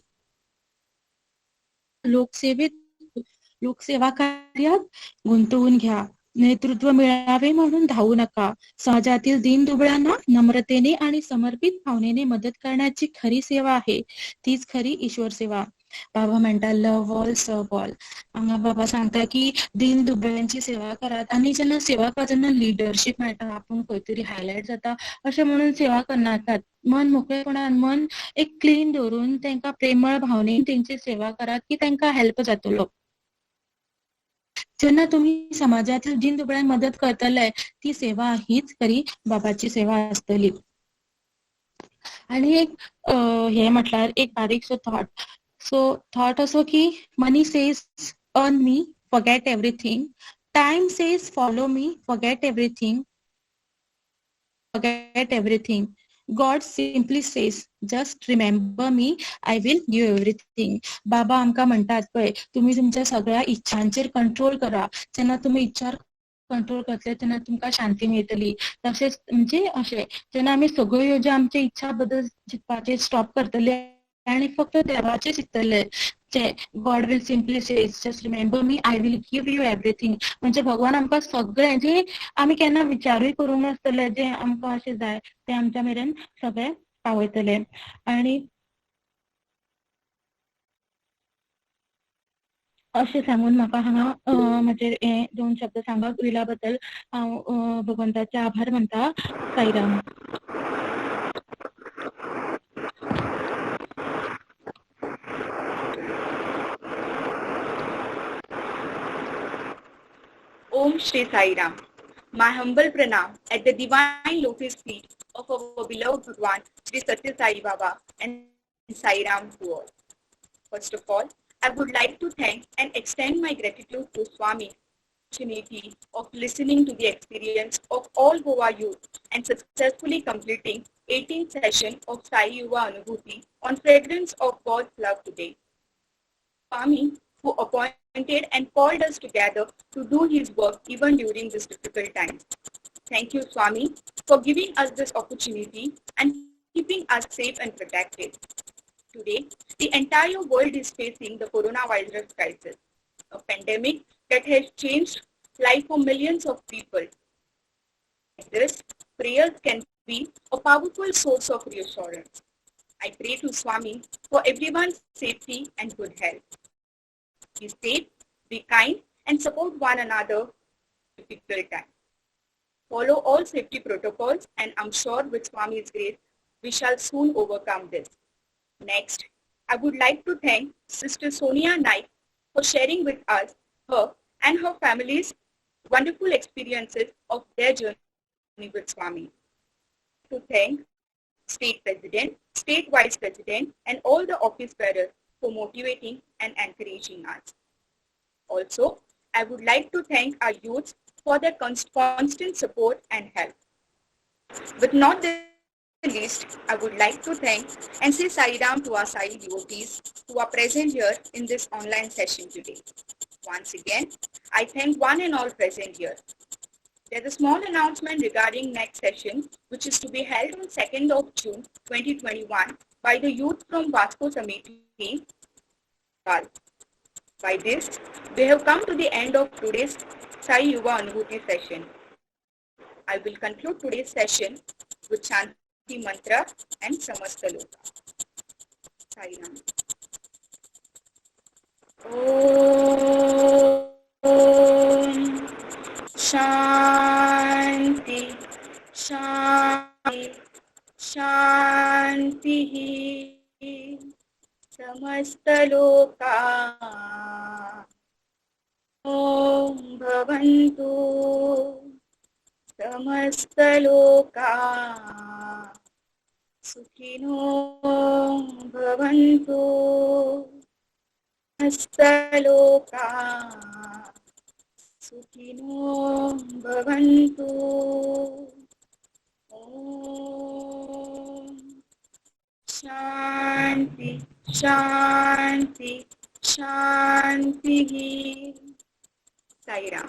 लोकसेवा कार्यात गुंतवून घ्या. नेतृत्व मिळावे म्हणून धावू नका. समाजातील दीनदुबळ्यांना नम्रतेने आणि समर्पित भावनेने मदत करण्याची खरी सेवा आहे. तीच खरी ईश्वर सेवा. बाबा म्हणतात लव्ह ऑल सर्व ऑल. हांगा बाबा सांगता की दीनदुबळ्यांची सेवा करात आणि जेन्ना सेवा करतना लिडरशिप मेळटा आपूण खंय तरी हायलायट जाता अशें म्हणून सेवा करनाकात. मन मोकळेपणान मन एक क्लीन दवरून तांकां प्रेमळ भावनेन तेंची सेवा करात की तांकां हेल्प जातलो. जेन्ना तुम्ही समाजातील दीनदुबळ्यांक मदत करतले ती सेवा हीच खरी बाबाची सेवा आसतली. आणि एक हे म्हटल्यार एक बारीकसो थॉट असो की money says earn me forget everything. Time says follow me forget everything. God simply says, just remember me, I will give everything. बाबा आमकां म्हणतात पळय तुम्ही तुमच्या सगळ्या इच्छांचेर कंट्रोल करा. जेन्ना तुम्ही इच्छार कंट्रोल करतले तेन्ना तुमकां शांती मेळटली. तशेंच म्हणजे अशें जेन्ना आमी सगळ्यो ज्यो आमच्या इच्छा बद्दल चिंतपाचेर स्टॉप करतले आणि फक्त देवाचें चिंततले जे God will simply says just remember me I will give you everything. म्हणजे भगवान आमकां सगळें जे आमी केन्ना विचारूय करूंक नासतले जे आमकां अशें जाय ते आमच्या मेरेन सगळें पावयतले. आणि अशें सांगून म्हाका हांगा म्हजे हे 2 शब्द सांगप विला बद्दल हांव भगवंताचे आभार मानता. Sairam. Om Shri Sai Ram. My humble pranam at the divine lotus feet of our beloved Bhagwan Shri Satya Sai Baba and Sai Ram to all. First of all, I would like to thank and extend my gratitude to Swami opportunity of listening to the experience of all Goa youth and successfully completing 18th session of Sai Yuva Anubhuti on fragrance of God's love today. Swami, who appointed and called us together to do his work even during this difficult time. Thank you, Swami, for giving us this opportunity and keeping us safe and protected. Today, the entire world is facing the coronavirus crisis, a pandemic that has changed life for millions of people. Like this, prayers can be a powerful source of reassurance. I pray to Swami for everyone's safety and good health. Be safe, be kind, and support one another in difficult times. Follow all safety protocols, and I'm sure with Swami's grace, we shall soon overcome this. Next, I would like to thank Sister Sonia Naik for sharing with us her and her family's wonderful experiences of their journey with Swami. To thank State President, State Vice President, and all the office bearers for motivating and encouraging us. Also, I would like to thank our youths for their constant support and help. But not the least, I would like to thank and say Sai Ram to our Sai devotees who are present here in this online session today. Once again, I thank one and all present here. There's a small announcement regarding next session, which is to be held on 2nd of June 2021 by the youth from Vasco Samiti. By this, we have come to the end of today's Sai Yuva Anubhuti session. I will conclude today's session with Shanti Mantra and Samasta Loka. Sai Ram. Om Shanti Shanti Shanti समस्तलोका ॐ भवन्तु समस्तलोका सुखिनो भवन्तु समस्तलोका सुखिनो भवन्तु। ॐ शान्ति शान्ति शान्तिः। साई राम।